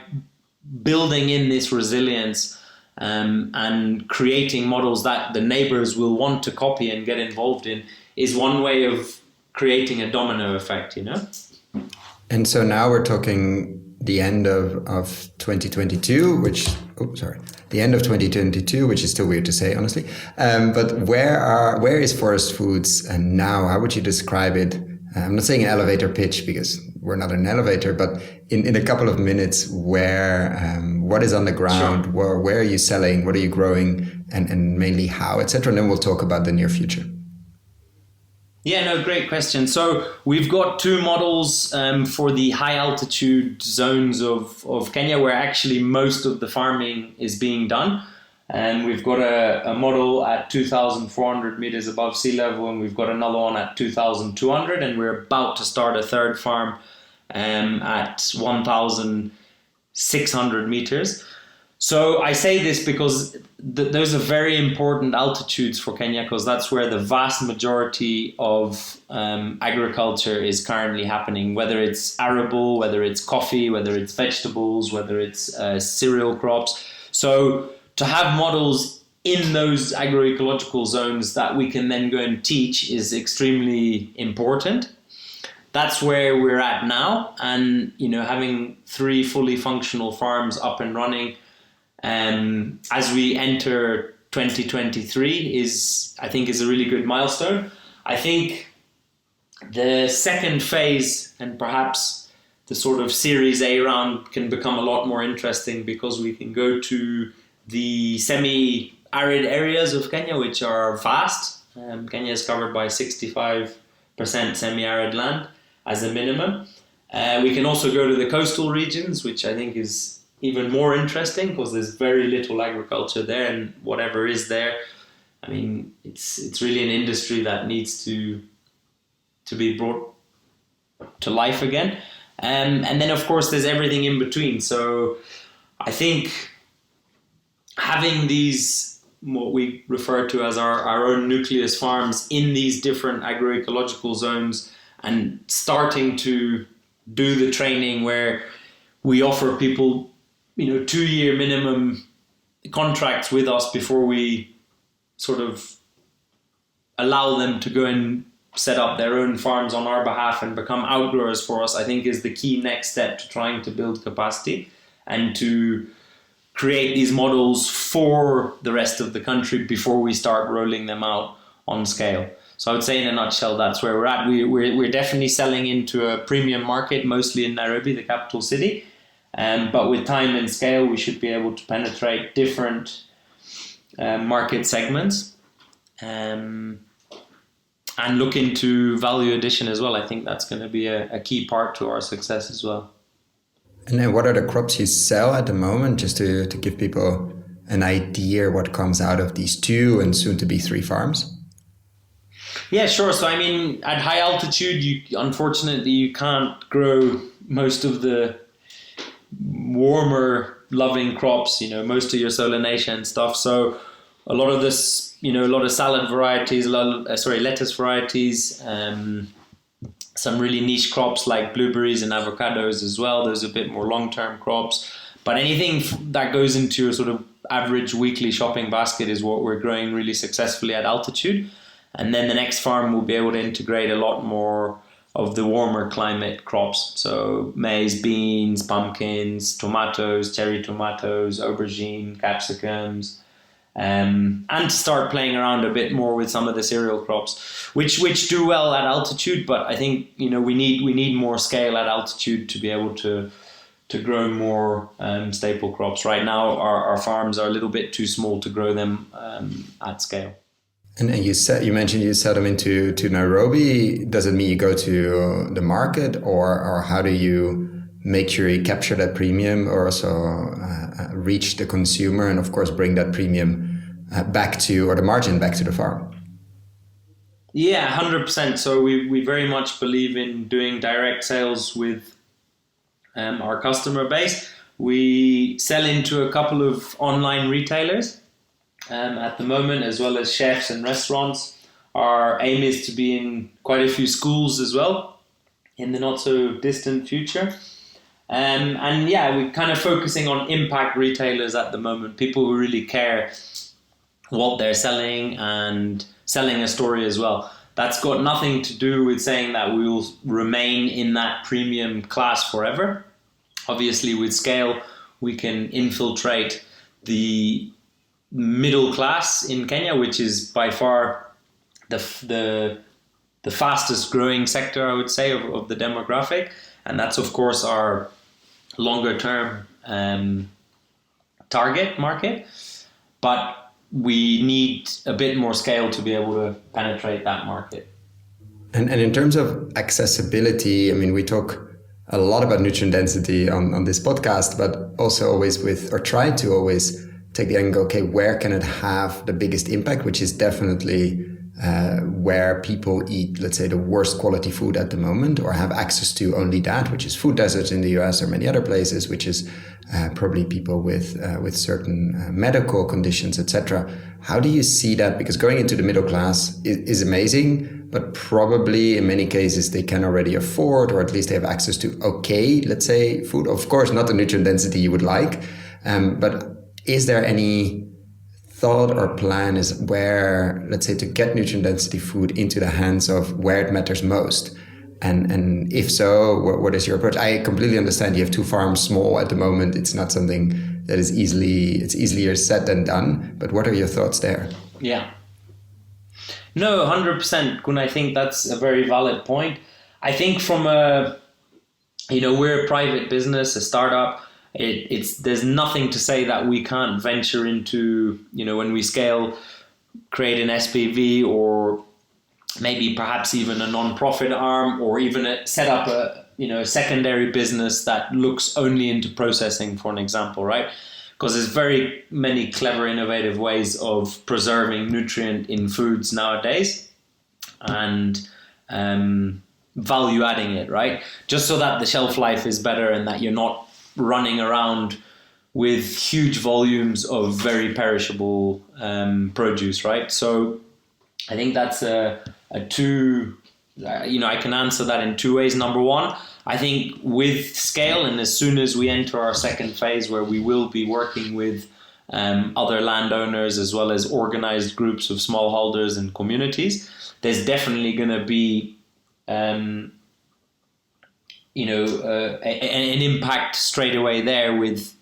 building in this resilience and creating models that the neighbors will want to copy and get involved in is one way of creating a domino effect, And so now we're talking the end of 2022, the end of 2022, which is still weird to say, honestly. But where is ForestFoods now? How would you describe it? I'm not saying an elevator pitch, because we're not an elevator, but in a couple of minutes, what is on the ground? Sure. Where are you selling? What are you growing? And mainly how, etc. And then we'll talk about the near future. Yeah, no, great question. So we've got 2 models for the high altitude zones of Kenya, where actually most of the farming is being done. And we've got a model at 2,400 meters above sea level, and we've got another one at 2,200, and we're about to start a third farm at 1,600 meters. So I say this because those are very important altitudes for Kenya, because that's where the vast majority of agriculture is currently happening, whether it's arable, whether it's coffee, whether it's vegetables, whether it's cereal crops. So to have models in those agroecological zones that we can then go and teach is extremely important. That's where we're at now, and having 3 fully functional farms up and running as we enter 2023 I think is a really good milestone. I think the second phase and perhaps the sort of Series A round can become a lot more interesting, because we can go to the semi-arid areas of Kenya, which are vast. Kenya is covered by 65% semi-arid land as a minimum. We can also go to the coastal regions, which I think is even more interesting, because there's very little agriculture there, and whatever is there, I mean, it's really an industry that needs to be brought to life again. And then, of course, there's everything in between. So I think having these, what we refer to as our own nucleus farms in these different agroecological zones, and starting to do the training where we offer people, 2-year minimum contracts with us before we sort of allow them to go and set up their own farms on our behalf and become outgrowers for us, I think is the key next step to trying to build capacity and to create these models for the rest of the country before we start rolling them out on scale. So I would say in a nutshell, that's where we're at. We're definitely selling into a premium market, mostly in Nairobi, the capital city. But with time and scale, we should be able to penetrate different market segments and look into value addition as well. I think that's going to be a key part to our success as well. And then what are the crops you sell at the moment, just to give people an idea what comes out of these 2 and soon to be 3 farms? Yeah, sure. So, I mean, at high altitude, unfortunately, you can't grow most of the warmer loving crops, most of your Solanaceae and stuff. So a lot of this, a lot of salad varieties, lettuce varieties, some really niche crops like blueberries and avocados as well. Those are a bit more long-term crops. But anything that goes into your sort of average weekly shopping basket is what we're growing really successfully at altitude. And then the next farm will be able to integrate a lot more of the warmer climate crops. So maize, beans, pumpkins, tomatoes, cherry tomatoes, aubergine, capsicums, and to start playing around a bit more with some of the cereal crops, which do well at altitude. But I think we need more scale at altitude to be able to grow more staple crops. Right now, our farms are a little bit too small to grow them at scale. And you mentioned you sell them into Nairobi. Does it mean you go to the market, or how do you make sure you capture that premium, or also reach the consumer and of course bring that premium back to, or the margin back to the farm? Yeah, 100%. So we very much believe in doing direct sales with our customer base. We sell into a couple of online retailers at the moment, as well as chefs and restaurants. Our aim is to be in quite a few schools as well in the not so distant future. And yeah, we're kind of focusing on impact retailers at the moment, people who really care what they're selling and selling a story as well. That's got nothing to do with saying that we will remain in that premium class forever. Obviously, with scale, we can infiltrate the middle class in Kenya, which is by far the fastest growing sector, I would say, of the demographic. And that's, of course, our longer term target market. But we need a bit more scale to be able to penetrate that market. And in terms of accessibility, I mean, we talk a lot about nutrient density on this podcast, but also always try to always take the angle, okay, where can it have the biggest impact, which is definitely where people eat, let's say, the worst quality food at the moment, or have access to only that, which is food deserts in the US or many other places, which is probably people with certain medical conditions, etc. How do you see that? Because going into the middle class is amazing, but probably in many cases they can already afford, or at least they have access to okay, let's say, food. Of course, not the nutrient density you would like, but is there any thought or plan is where, let's say, to get nutrient density food into the hands of where it matters most? And if so, what is your approach? I completely understand you have two farms, small at the moment. It's not something that is easier said than done. But what are your thoughts there? Yeah. No, 100%, Kun. I think that's a very valid point. I think from we're a private business, a startup. There's nothing to say that we can't venture into, when we scale, create an SPV or maybe perhaps even a non-profit arm, or even set up a secondary business that looks only into processing, for an example, right? Because there's very many clever, innovative ways of preserving nutrient in foods nowadays and value adding it, right? Just so that the shelf life is better and that you're not running around with huge volumes of very perishable produce, right? So I think that's I can answer that in two ways. Number one, I think with scale, and as soon as we enter our second phase where we will be working with other landowners as well as organized groups of smallholders and communities, there's definitely going to be an impact straight away there with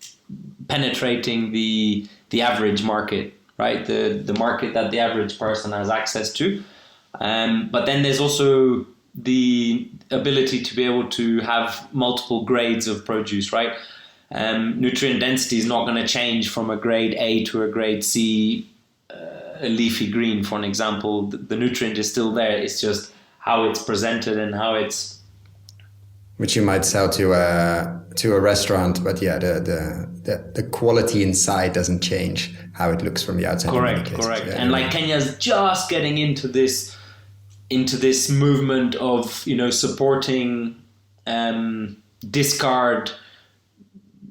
penetrating the average market, right? The market that the average person has access to. But then there's also the ability to be able to have multiple grades of produce, right? Nutrient density is not going to change from a grade A to a grade C, a leafy green, for an example. The nutrient is still there. It's just how it's presented and how it's... Which you might sell to a restaurant, but yeah, the quality inside doesn't change how it looks from the outside. Correct. Yeah, and like Kenya's just getting into this movement of supporting discard,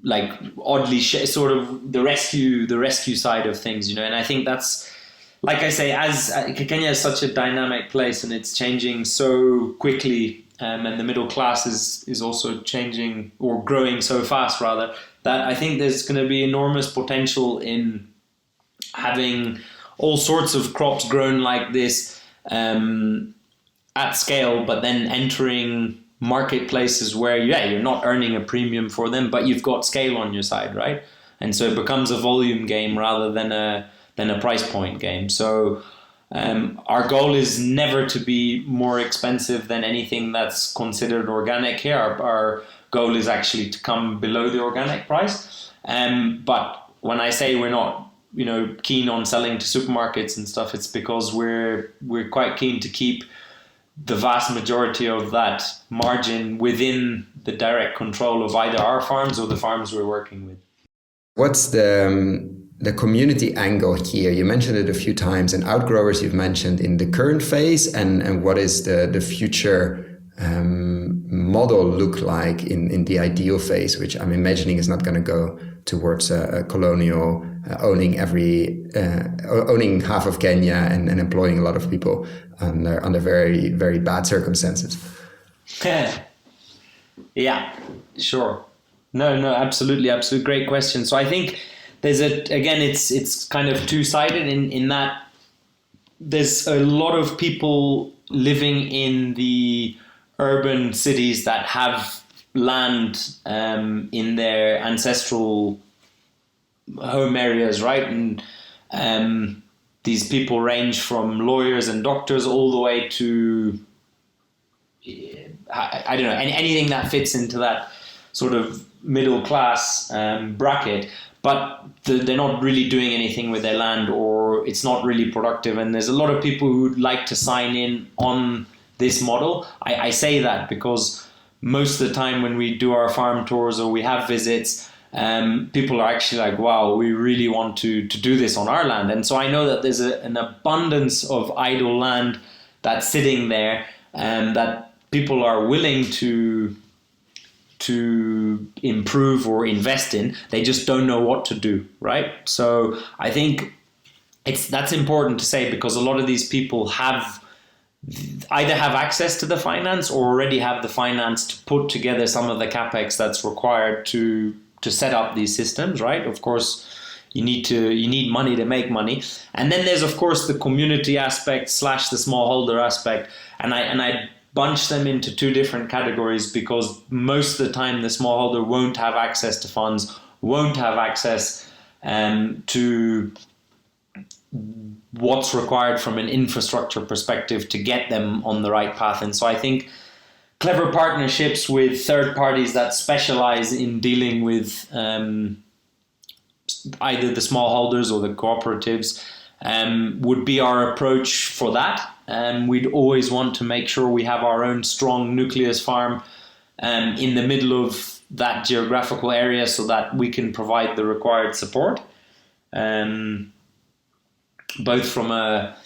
like oddly sort of the rescue side of things, and I think that's, like I say, as Kenya is such a dynamic place and it's changing so quickly. And the middle class is also changing or growing so fast, rather, that I think there's going to be enormous potential in having all sorts of crops grown like this at scale, but then entering marketplaces where, you're not earning a premium for them, but you've got scale on your side, right? And so it becomes a volume game rather than a price point game. So our goal is never to be more expensive than anything that's considered organic here. Our goal is actually to come below the organic price. But when I say we're not, keen on selling to supermarkets and stuff, it's because we're quite keen to keep the vast majority of that margin within the direct control of either our farms or the farms we're working with. What's the community angle here? You mentioned it a few times, and outgrowers you've mentioned in the current phase, and what is the future model look like in the ideal phase, which I'm imagining is not going to go towards a colonial owning half of Kenya and employing a lot of people under very, very bad circumstances. Yeah, sure. No, absolutely. Great question. So I think it's kind of two-sided in that there's a lot of people living in the urban cities that have land in their ancestral home areas, right? And these people range from lawyers and doctors all the way to, I don't know, anything that fits into that sort of middle class bracket. But they're not really doing anything with their land, or it's not really productive. And there's a lot of people who'd like to sign in on this model. I say that because most of the time when we do our farm tours or we have visits, people are actually like, wow, we really want to do this on our land. And so I know that there's an abundance of idle land that's sitting there and that people are willing to improve or invest in. They just don't know what to do, right? So I think that's important to say, because a lot of these people either have access to the finance or already have the finance to put together some of the capex that's required to set up these systems, right? Of course, you need money to make money. And then there's of course the community aspect / the smallholder aspect, and I bunch them into two different categories, because most of the time the smallholder won't have access to funds, won't have access to what's required from an infrastructure perspective to get them on the right path. And so I think clever partnerships with third parties that specialize in dealing with either the smallholders or the cooperatives would be our approach for that. We'd always want to make sure we have our own strong nucleus farm in the middle of that geographical area, so that we can provide the required support, both from a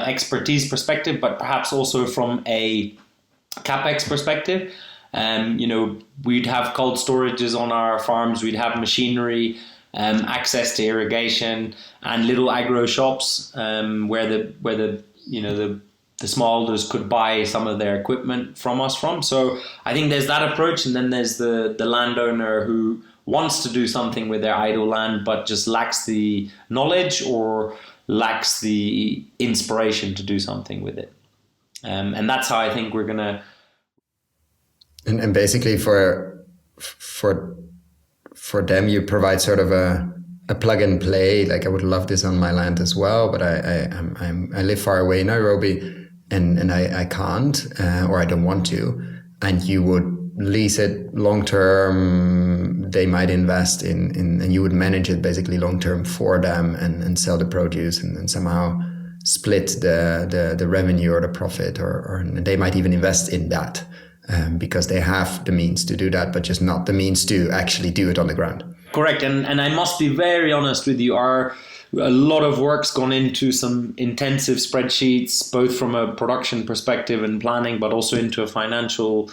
expertise perspective, but perhaps also from a capex perspective. We'd have cold storages on our farms, we'd have machinery, access to irrigation, and little agro shops where the smallholders could buy some of their equipment from us from. So I think there's that approach, and then there's the landowner who wants to do something with their idle land but just lacks the knowledge or lacks the inspiration to do something with it. And that's how I think we're gonna. And basically for them, you provide sort of a plug and play. Like, I would love this on my land as well, but I live far away in Nairobi, and I can't or I don't want to. And you would lease it long term. They might invest in and you would manage it basically long term for them, and sell the produce and somehow split the revenue or the profit, or they might even invest in that. Because they have the means to do that, but just not the means to actually do it on the ground. Correct. And I must be very honest with you, a lot of work's gone into some intensive spreadsheets, both from a production perspective and planning, but also into a financial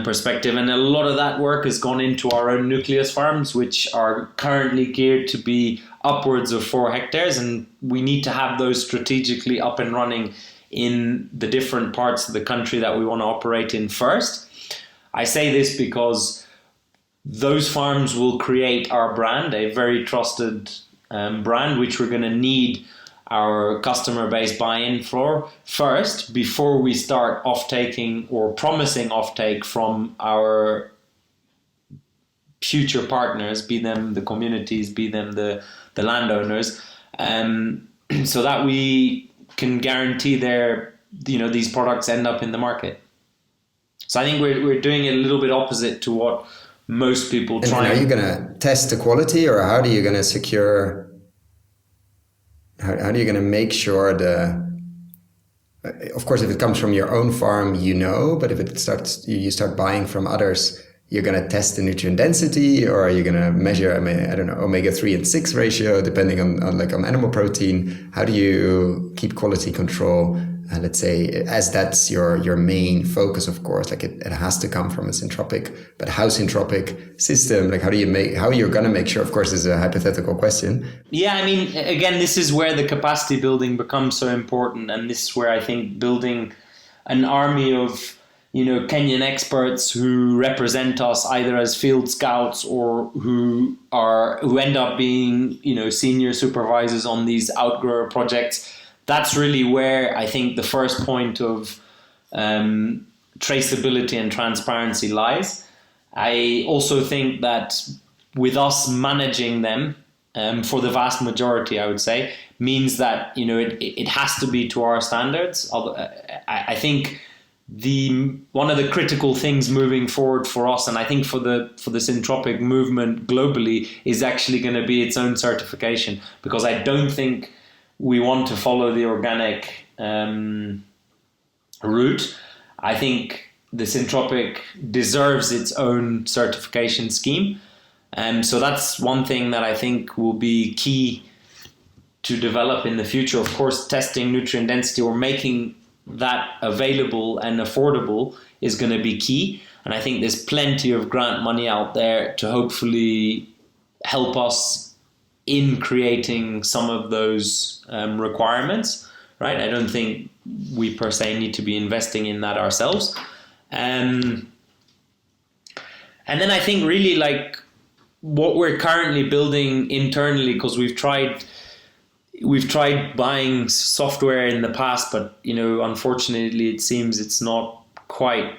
perspective. And a lot of that work has gone into our own nucleus farms, which are currently geared to be upwards of 4 hectares. And we need to have those strategically up and running in the different parts of the country that we want to operate in first. I say this because those farms will create our brand, a very trusted brand, which we're going to need our customer base buy-in for first, before we start off-taking or promising off-take from our future partners, be them the communities, be them the landowners, so that we can guarantee these products end up in the market. So I think we're doing it a little bit opposite to what most people try. And are you going to test the quality, or how are you going to secure? How are you going to make sure of course, if it comes from your own farm, but if you start buying from others, you're going to test the nutrient density, or are you going to measure, omega-3 and 6 ratio, depending on animal protein? How do you keep quality control? Let's say, as that's your main focus, of course, it has to come from a syntropic, but how syntropic system, how you're going to make sure, of course, is a hypothetical question. Yeah, again, this is where the capacity building becomes so important. And this is where I think building an army of Kenyan experts who represent us either as field scouts or who end up being, senior supervisors on these outgrower projects. That's really where I think the first point of traceability and transparency lies. I also think that with us managing them, for the vast majority, I would say, means that it has to be to our standards. I think one of the critical things moving forward for us, and I think for the syntropic movement globally, is actually going to be its own certification, because I don't think we want to follow the organic route. I think the syntropic deserves its own certification scheme. So that's one thing that I think will be key to develop in the future. Of course, testing nutrient density or making that available and affordable is going to be key. And I think there's plenty of grant money out there to hopefully help us in creating some of those requirements, right? I don't think we per se need to be investing in that ourselves. And then I think really what we're currently building internally, because we've tried buying software in the past, but unfortunately it seems it's not quite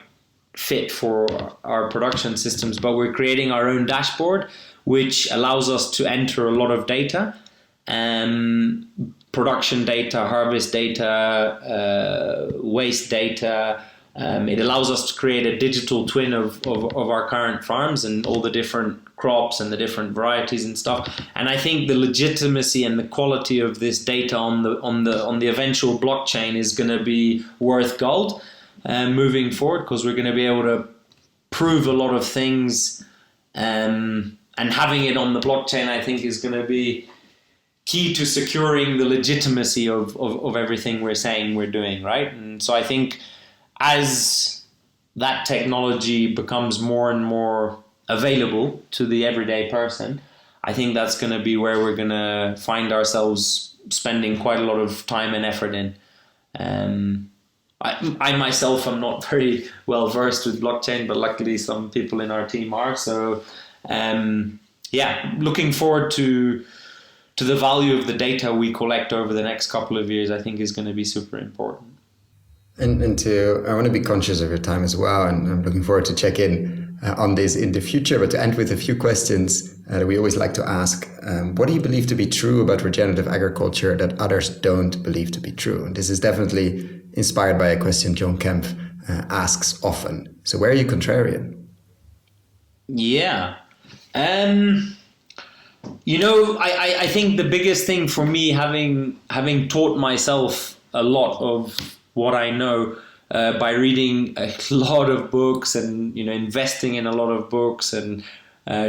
fit for our production systems. But we're creating our own dashboard, which allows us to enter a lot of data, production data, harvest data, waste data. It allows us to create a digital twin of our current farms and all the different crops and the different varieties and stuff. And I think the legitimacy and the quality of this data on the eventual blockchain is going to be worth gold moving forward, because we're going to be able to prove a lot of things. And having it on the blockchain, I think, is going to be key to securing the legitimacy of everything we're saying we're doing, right? And so I think as that technology becomes more and more available to the everyday person, I think that's going to be where we're going to find ourselves spending quite a lot of time and effort in. I myself am not very well versed with blockchain, but luckily some people in our team are. So looking forward to the value of the data we collect over the next couple of years, I think is going to be super important. And I want to be conscious of your time as well, and I'm looking forward to check in on this in the future. But to end with a few questions that we always like to ask, what do you believe to be true about regenerative agriculture that others don't believe to be true? And this is definitely inspired by a question John Kempf asks often. So where are you contrarian? Yeah. I think the biggest thing for me, having taught myself a lot of what I know by reading a lot of books and investing in a lot of books and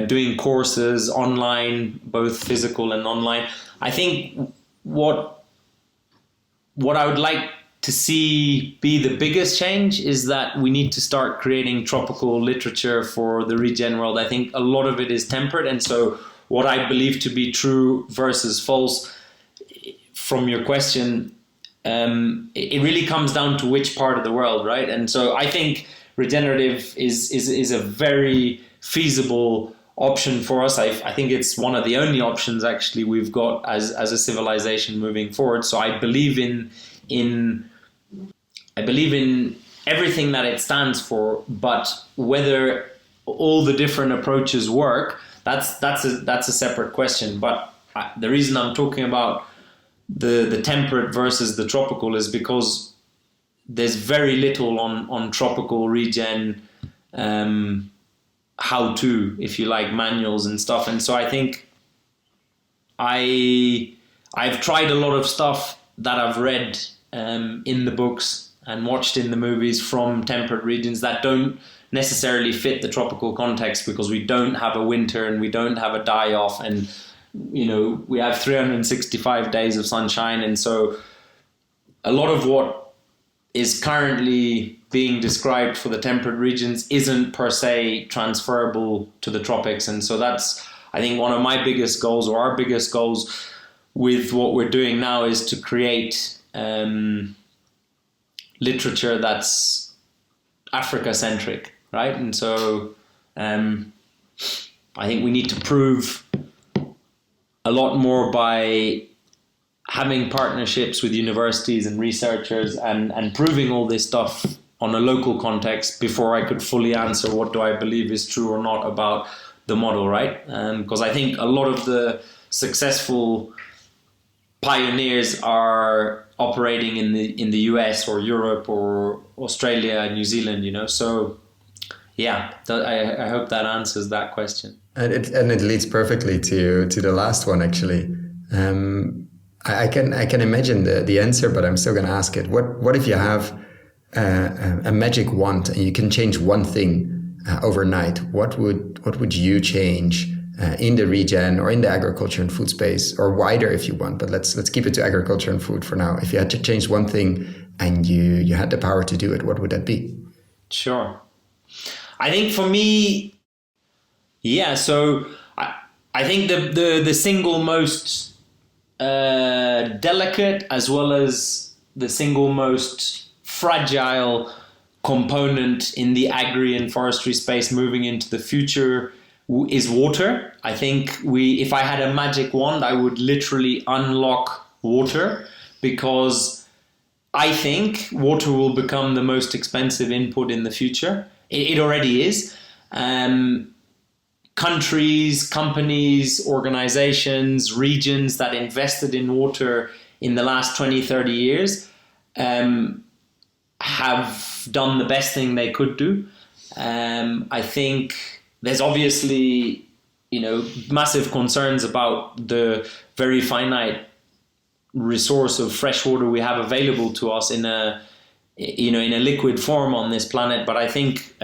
doing courses online, both physical and online. I think what I would like to see be the biggest change is that we need to start creating tropical literature for the regen world. I think a lot of it is tempered, and so what I believe to be true versus false from your question, it really comes down to which part of the world, right? And so I think regenerative is a very feasible option for us. I think it's one of the only options actually we've got as a civilization moving forward. So I believe in everything that it stands for, but whether all the different approaches work, that's a separate question. But the reason I'm talking about the temperate versus the tropical is because there's very little on tropical regen how-to, if you like, manuals and stuff. And so I think I've tried a lot of stuff that I've read in the books and watched in the movies from temperate regions that don't necessarily fit the tropical context, because we don't have a winter and we don't have a die-off, and we have 365 days of sunshine. And so a lot of what is currently being described for the temperate regions isn't per se transferable to the tropics. And so that's, I think, one of my biggest goals, or our biggest goals with what we're doing now, is to create literature that's Africa-centric, right? And so I think we need to prove a lot more by having partnerships with universities and researchers and proving all this stuff on a local context before I could fully answer what do I believe is true or not about the model, right? Because I think a lot of the successful pioneers are operating in the US or Europe or Australia and New Zealand, So yeah, I hope that answers that question. And it leads perfectly to the last one, actually. I can imagine the answer, but I'm still going to ask it. What if you have a magic wand and you can change one thing overnight? What would you change in the regen or in the agriculture and food space, or wider if you want? But let's keep it to agriculture and food for now. If you had to change one thing and you had the power to do it, what would that be? Sure. I think for me, so I think the single most delicate, as well as the single most fragile component in the agri and forestry space moving into the future is water. I think if I had a magic wand, I would literally unlock water, because I think water will become the most expensive input in the future. It already is. Countries, companies, organizations, regions that invested in water in the last 20, 30 years have done the best thing they could do. I think there's obviously, massive concerns about the very finite resource of fresh water we have available to us in a liquid form on this planet. But I think,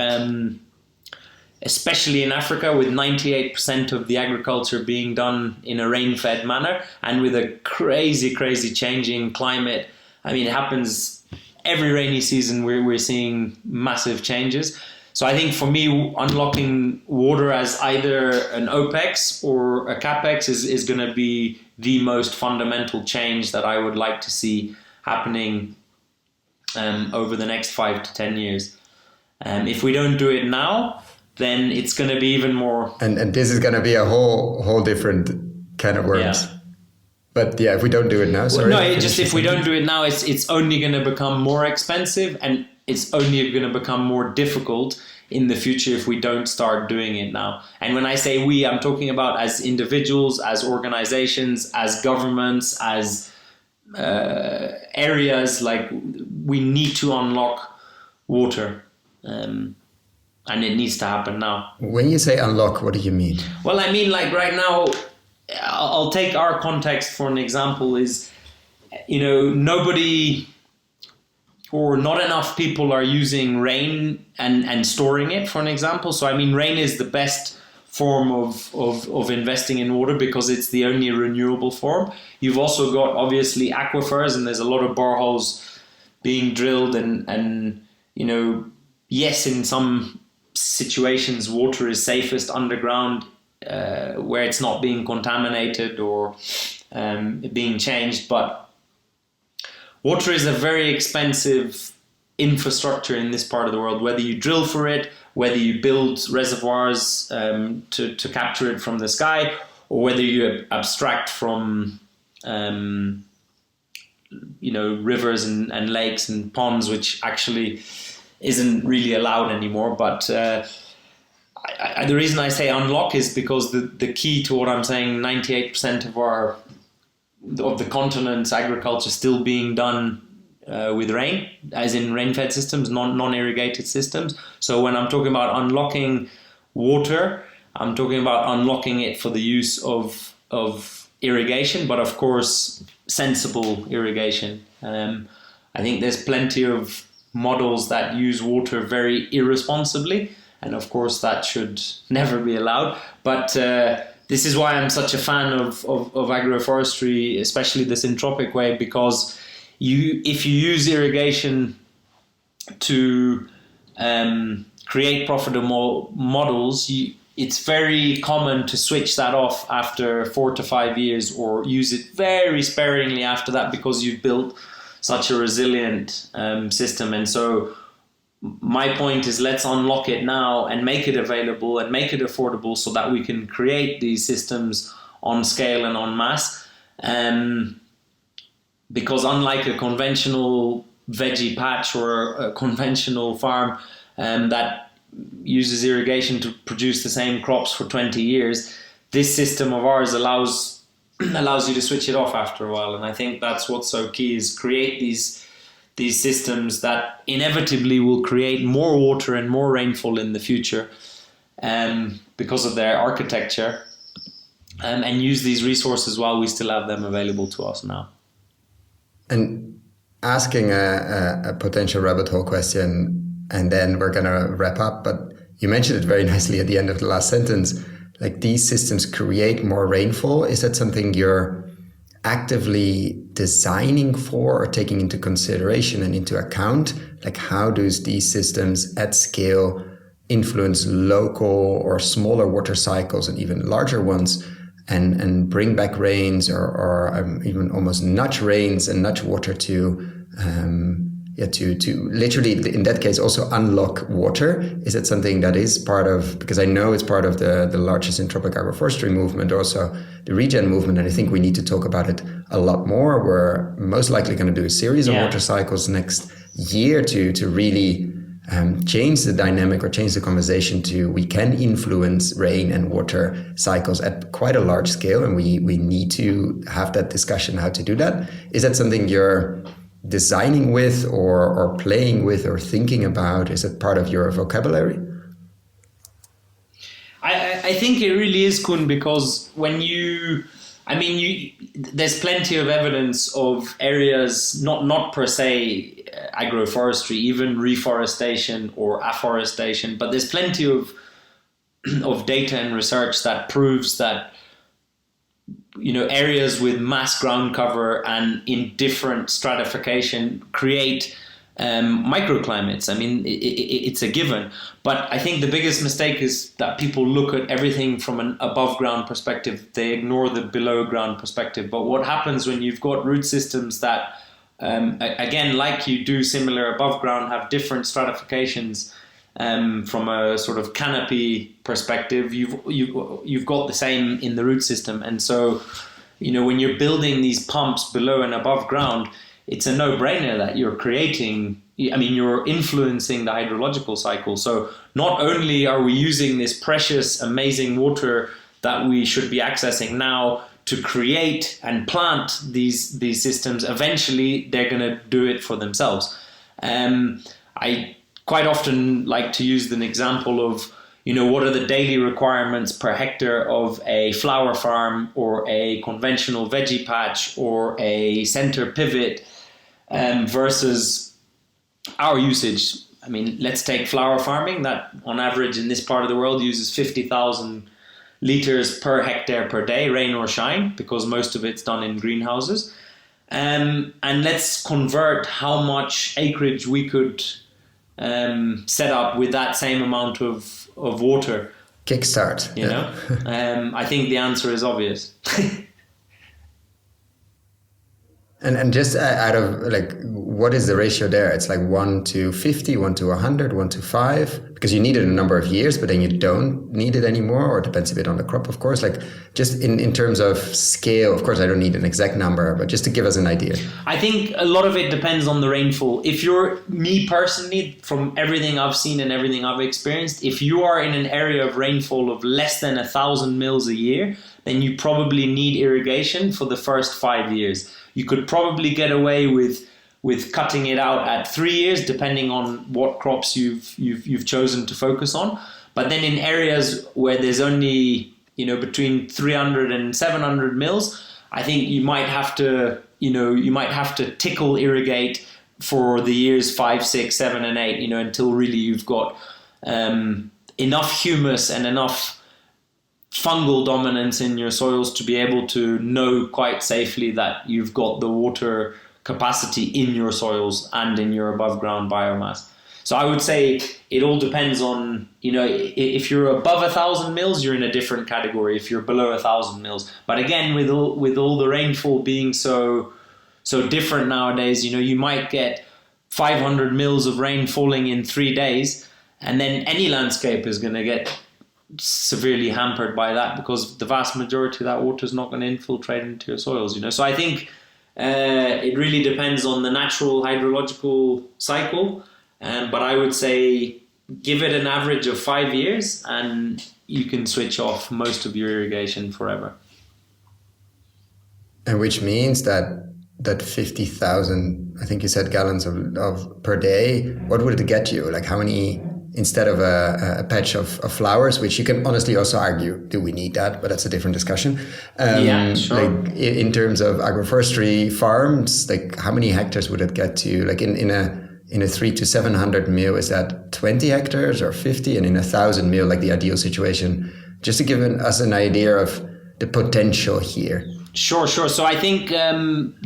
especially in Africa, with 98% of the agriculture being done in a rain-fed manner, and with a crazy, crazy changing climate, it happens every rainy season. We're seeing massive changes. So I think for me, unlocking water as either an OPEX or a CAPEX is going to be the most fundamental change that I would like to see happening over the next 5 to 10 years. If we don't do it now, then it's going to be even more. And this is going to be a whole different kind of worms. Yeah. But yeah, if we don't do it now, sorry. No, if we don't do it now, it's only going to become more expensive, and it's only going to become more difficult in the future if we don't start doing it now. And when I say we, I'm talking about as individuals, as organizations, as governments, as areas. Like, we need to unlock water. And it needs to happen now. When you say unlock, what do you mean? Well, I mean, like right now, I'll take our context for an example, is, nobody or not enough people are using rain and storing it, for an example. So, rain is the best form of investing in water because it's the only renewable form. You've also got, obviously, aquifers, and there's a lot of boreholes being drilled and yes, in some situations, water is safest underground, where it's not being contaminated or being changed. But water is a very expensive infrastructure in this part of the world, whether you drill for it, whether you build reservoirs to capture it from the sky, or whether you abstract from rivers and lakes and ponds, which actually isn't really allowed anymore. But the reason I say unlock is because the key to what I'm saying, 98% of the continent's agriculture still being done with rain, as in rain-fed systems, non-irrigated systems. So when I'm talking about unlocking water, I'm talking about unlocking it for the use of irrigation, but of course sensible irrigation. I think there's plenty of models that use water very irresponsibly, and of course that should never be allowed. But this is why I'm such a fan of agroforestry, especially the syntropic way, because if you use irrigation to create profitable models, it's very common to switch that off after 4 to 5 years, or use it very sparingly after that, because you've built such a resilient system. And so my point is, let's unlock it now and make it available and make it affordable so that we can create these systems on scale and en masse. Because unlike a conventional veggie patch or a conventional farm that uses irrigation to produce the same crops for 20 years, this system of ours allows you to switch it off after a while. And I think that's what's so key, is create these systems that inevitably will create more water and more rainfall in the future because of their architecture, and use these resources while we still have them available to us now. And asking a potential rabbit hole question, and then we're going to wrap up, but you mentioned it very nicely at the end of the last sentence, like these systems create more rainfall. Is that something you're actively designing for or taking into consideration and into account? Like, how does these systems at scale influence local or smaller water cycles and even larger ones, and bring back rains or even almost nudge rains and nudge water to to literally, in that case, also unlock water? Is it something that is part of, because I know it's part of the larger syntropic agroforestry movement, also the regen movement, and I think we need to talk about it a lot more. We're most likely going to do a series of water cycles next year to really change the dynamic or change the conversation to, we can influence rain and water cycles at quite a large scale, and we need to have that discussion how to do that. Is that something you're designing with or playing with or thinking about? Is it part of your vocabulary? I think it really is, Kun, because when there's plenty of evidence of areas, not per se agroforestry, even reforestation or afforestation, but there's plenty of data and research that proves that areas with mass ground cover and in different stratification create microclimates. I mean, it's a given. But I think the biggest mistake is that people look at everything from an above ground perspective. They ignore the below ground perspective. But what happens when you've got root systems that, again, like you do similar above ground, have different stratifications from a sort of canopy perspective, you've got the same in the root system. And so, when you're building these pumps below and above ground, it's a no-brainer that you're you're influencing the hydrological cycle. So not only are we using this precious, amazing water that we should be accessing now to create and plant these systems, eventually they're going to do it for themselves. I quite often like to use an example of, what are the daily requirements per hectare of a flower farm or a conventional veggie patch or a center pivot versus our usage. I mean, let's take flower farming that on average in this part of the world uses 50,000 liters per hectare per day, rain or shine, because most of it's done in greenhouses. And let's convert how much acreage we could set up with that same amount of water. Kickstart. I think the answer is obvious. And just out of what is the ratio there? It's like 1 to 50, 1 to 100, 1 to 5, because you need it in a number of years, but then you don't need it anymore, or it depends a bit on the crop, of course. Just in terms of scale, of course, I don't need an exact number, but just to give us an idea. I think a lot of it depends on the rainfall. If you're, me personally, from everything I've seen and everything I've experienced, if you are in an area of rainfall of less than 1,000 mils a year, then you probably need irrigation for the first 5 years. You could probably get away with cutting it out at 3 years, depending on what crops you've chosen to focus on. But then in areas where there's only between 300 and 700 mils, I think you might have to tickle irrigate for the years 5, 6, 7, and 8. Until really you've got enough humus and enough fungal dominance in your soils to be able to know quite safely that you've got the water capacity in your soils and in your above ground biomass. So I would say it all depends on, if you're above 1,000 mils, you're in a different category. If you're below 1,000 mils, but again, with all the rainfall being so different nowadays, you might get 500 mils of rain falling in 3 days, and then any landscape is going to get severely hampered by that, because the vast majority of that water is not going to infiltrate into your soils. So I think it really depends on the natural hydrological cycle, but I would say give it an average of 5 years and you can switch off most of your irrigation forever. And which means that 50,000, I think you said, gallons of per day, what would it get you? How many, instead of a patch of flowers, which you can honestly also argue, do we need that? But that's a different discussion. Yeah, sure. In terms of agroforestry farms, how many hectares would it get to? In a 300 to 700 mil, is that 20 hectares or 50? And in 1,000 mil, the ideal situation, just to give us an idea of the potential here. Sure. So I think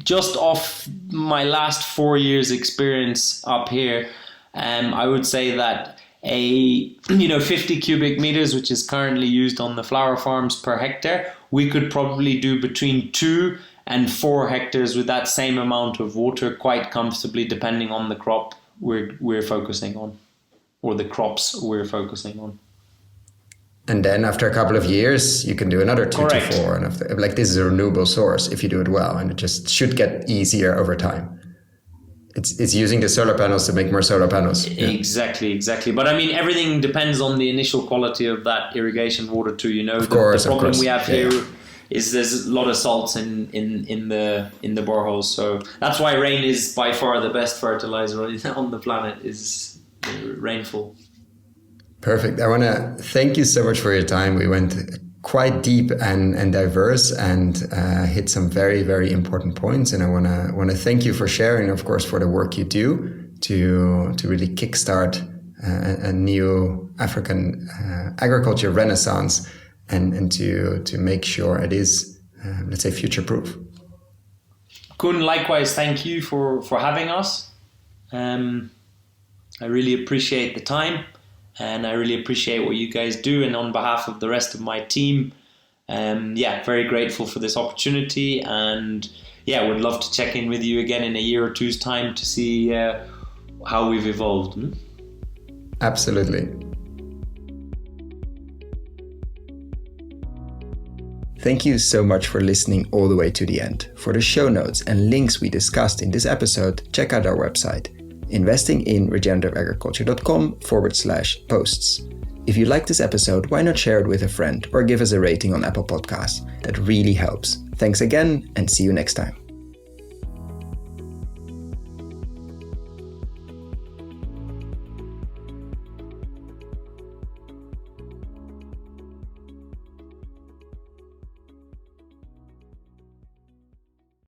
just off my last 4 years experience up here, I would say that 50 cubic meters, which is currently used on the flower farms per hectare, we could probably do between 2 and 4 hectares with that same amount of water quite comfortably, depending on the crop we're focusing on, or the crops we're focusing on. And then after a couple of years, you can do another 2 Correct. to 4. And like this is a renewable source if you do it well, and it just should get easier over time. It's using the solar panels to make more solar panels. Yeah. Exactly. But I mean, everything depends on the initial quality of that irrigation water too. You know, the problem we have here is there's a lot of salts in the boreholes. So that's why rain is by far the best fertilizer on the planet, is rainfall. Perfect. I want to thank you so much for your time. We went quite deep and diverse, and hit some very, very important points. And I want to thank you for sharing, of course, for the work you do to really kickstart a new African agriculture renaissance, and to make sure it is, let's say, future-proof. Koen, likewise, thank you for having us. I really appreciate the time. And I really appreciate what you guys do. And on behalf of the rest of my team, very grateful for this opportunity. And would love to check in with you again in a year or two's time to see how we've evolved. Absolutely. Thank you so much for listening all the way to the end. For the show notes and links we discussed in this episode, check out our website, investinginregenerativeagriculture.com/posts. If you like this episode, why not share it with a friend or give us a rating on Apple Podcasts? That really helps. Thanks again, and see you next time.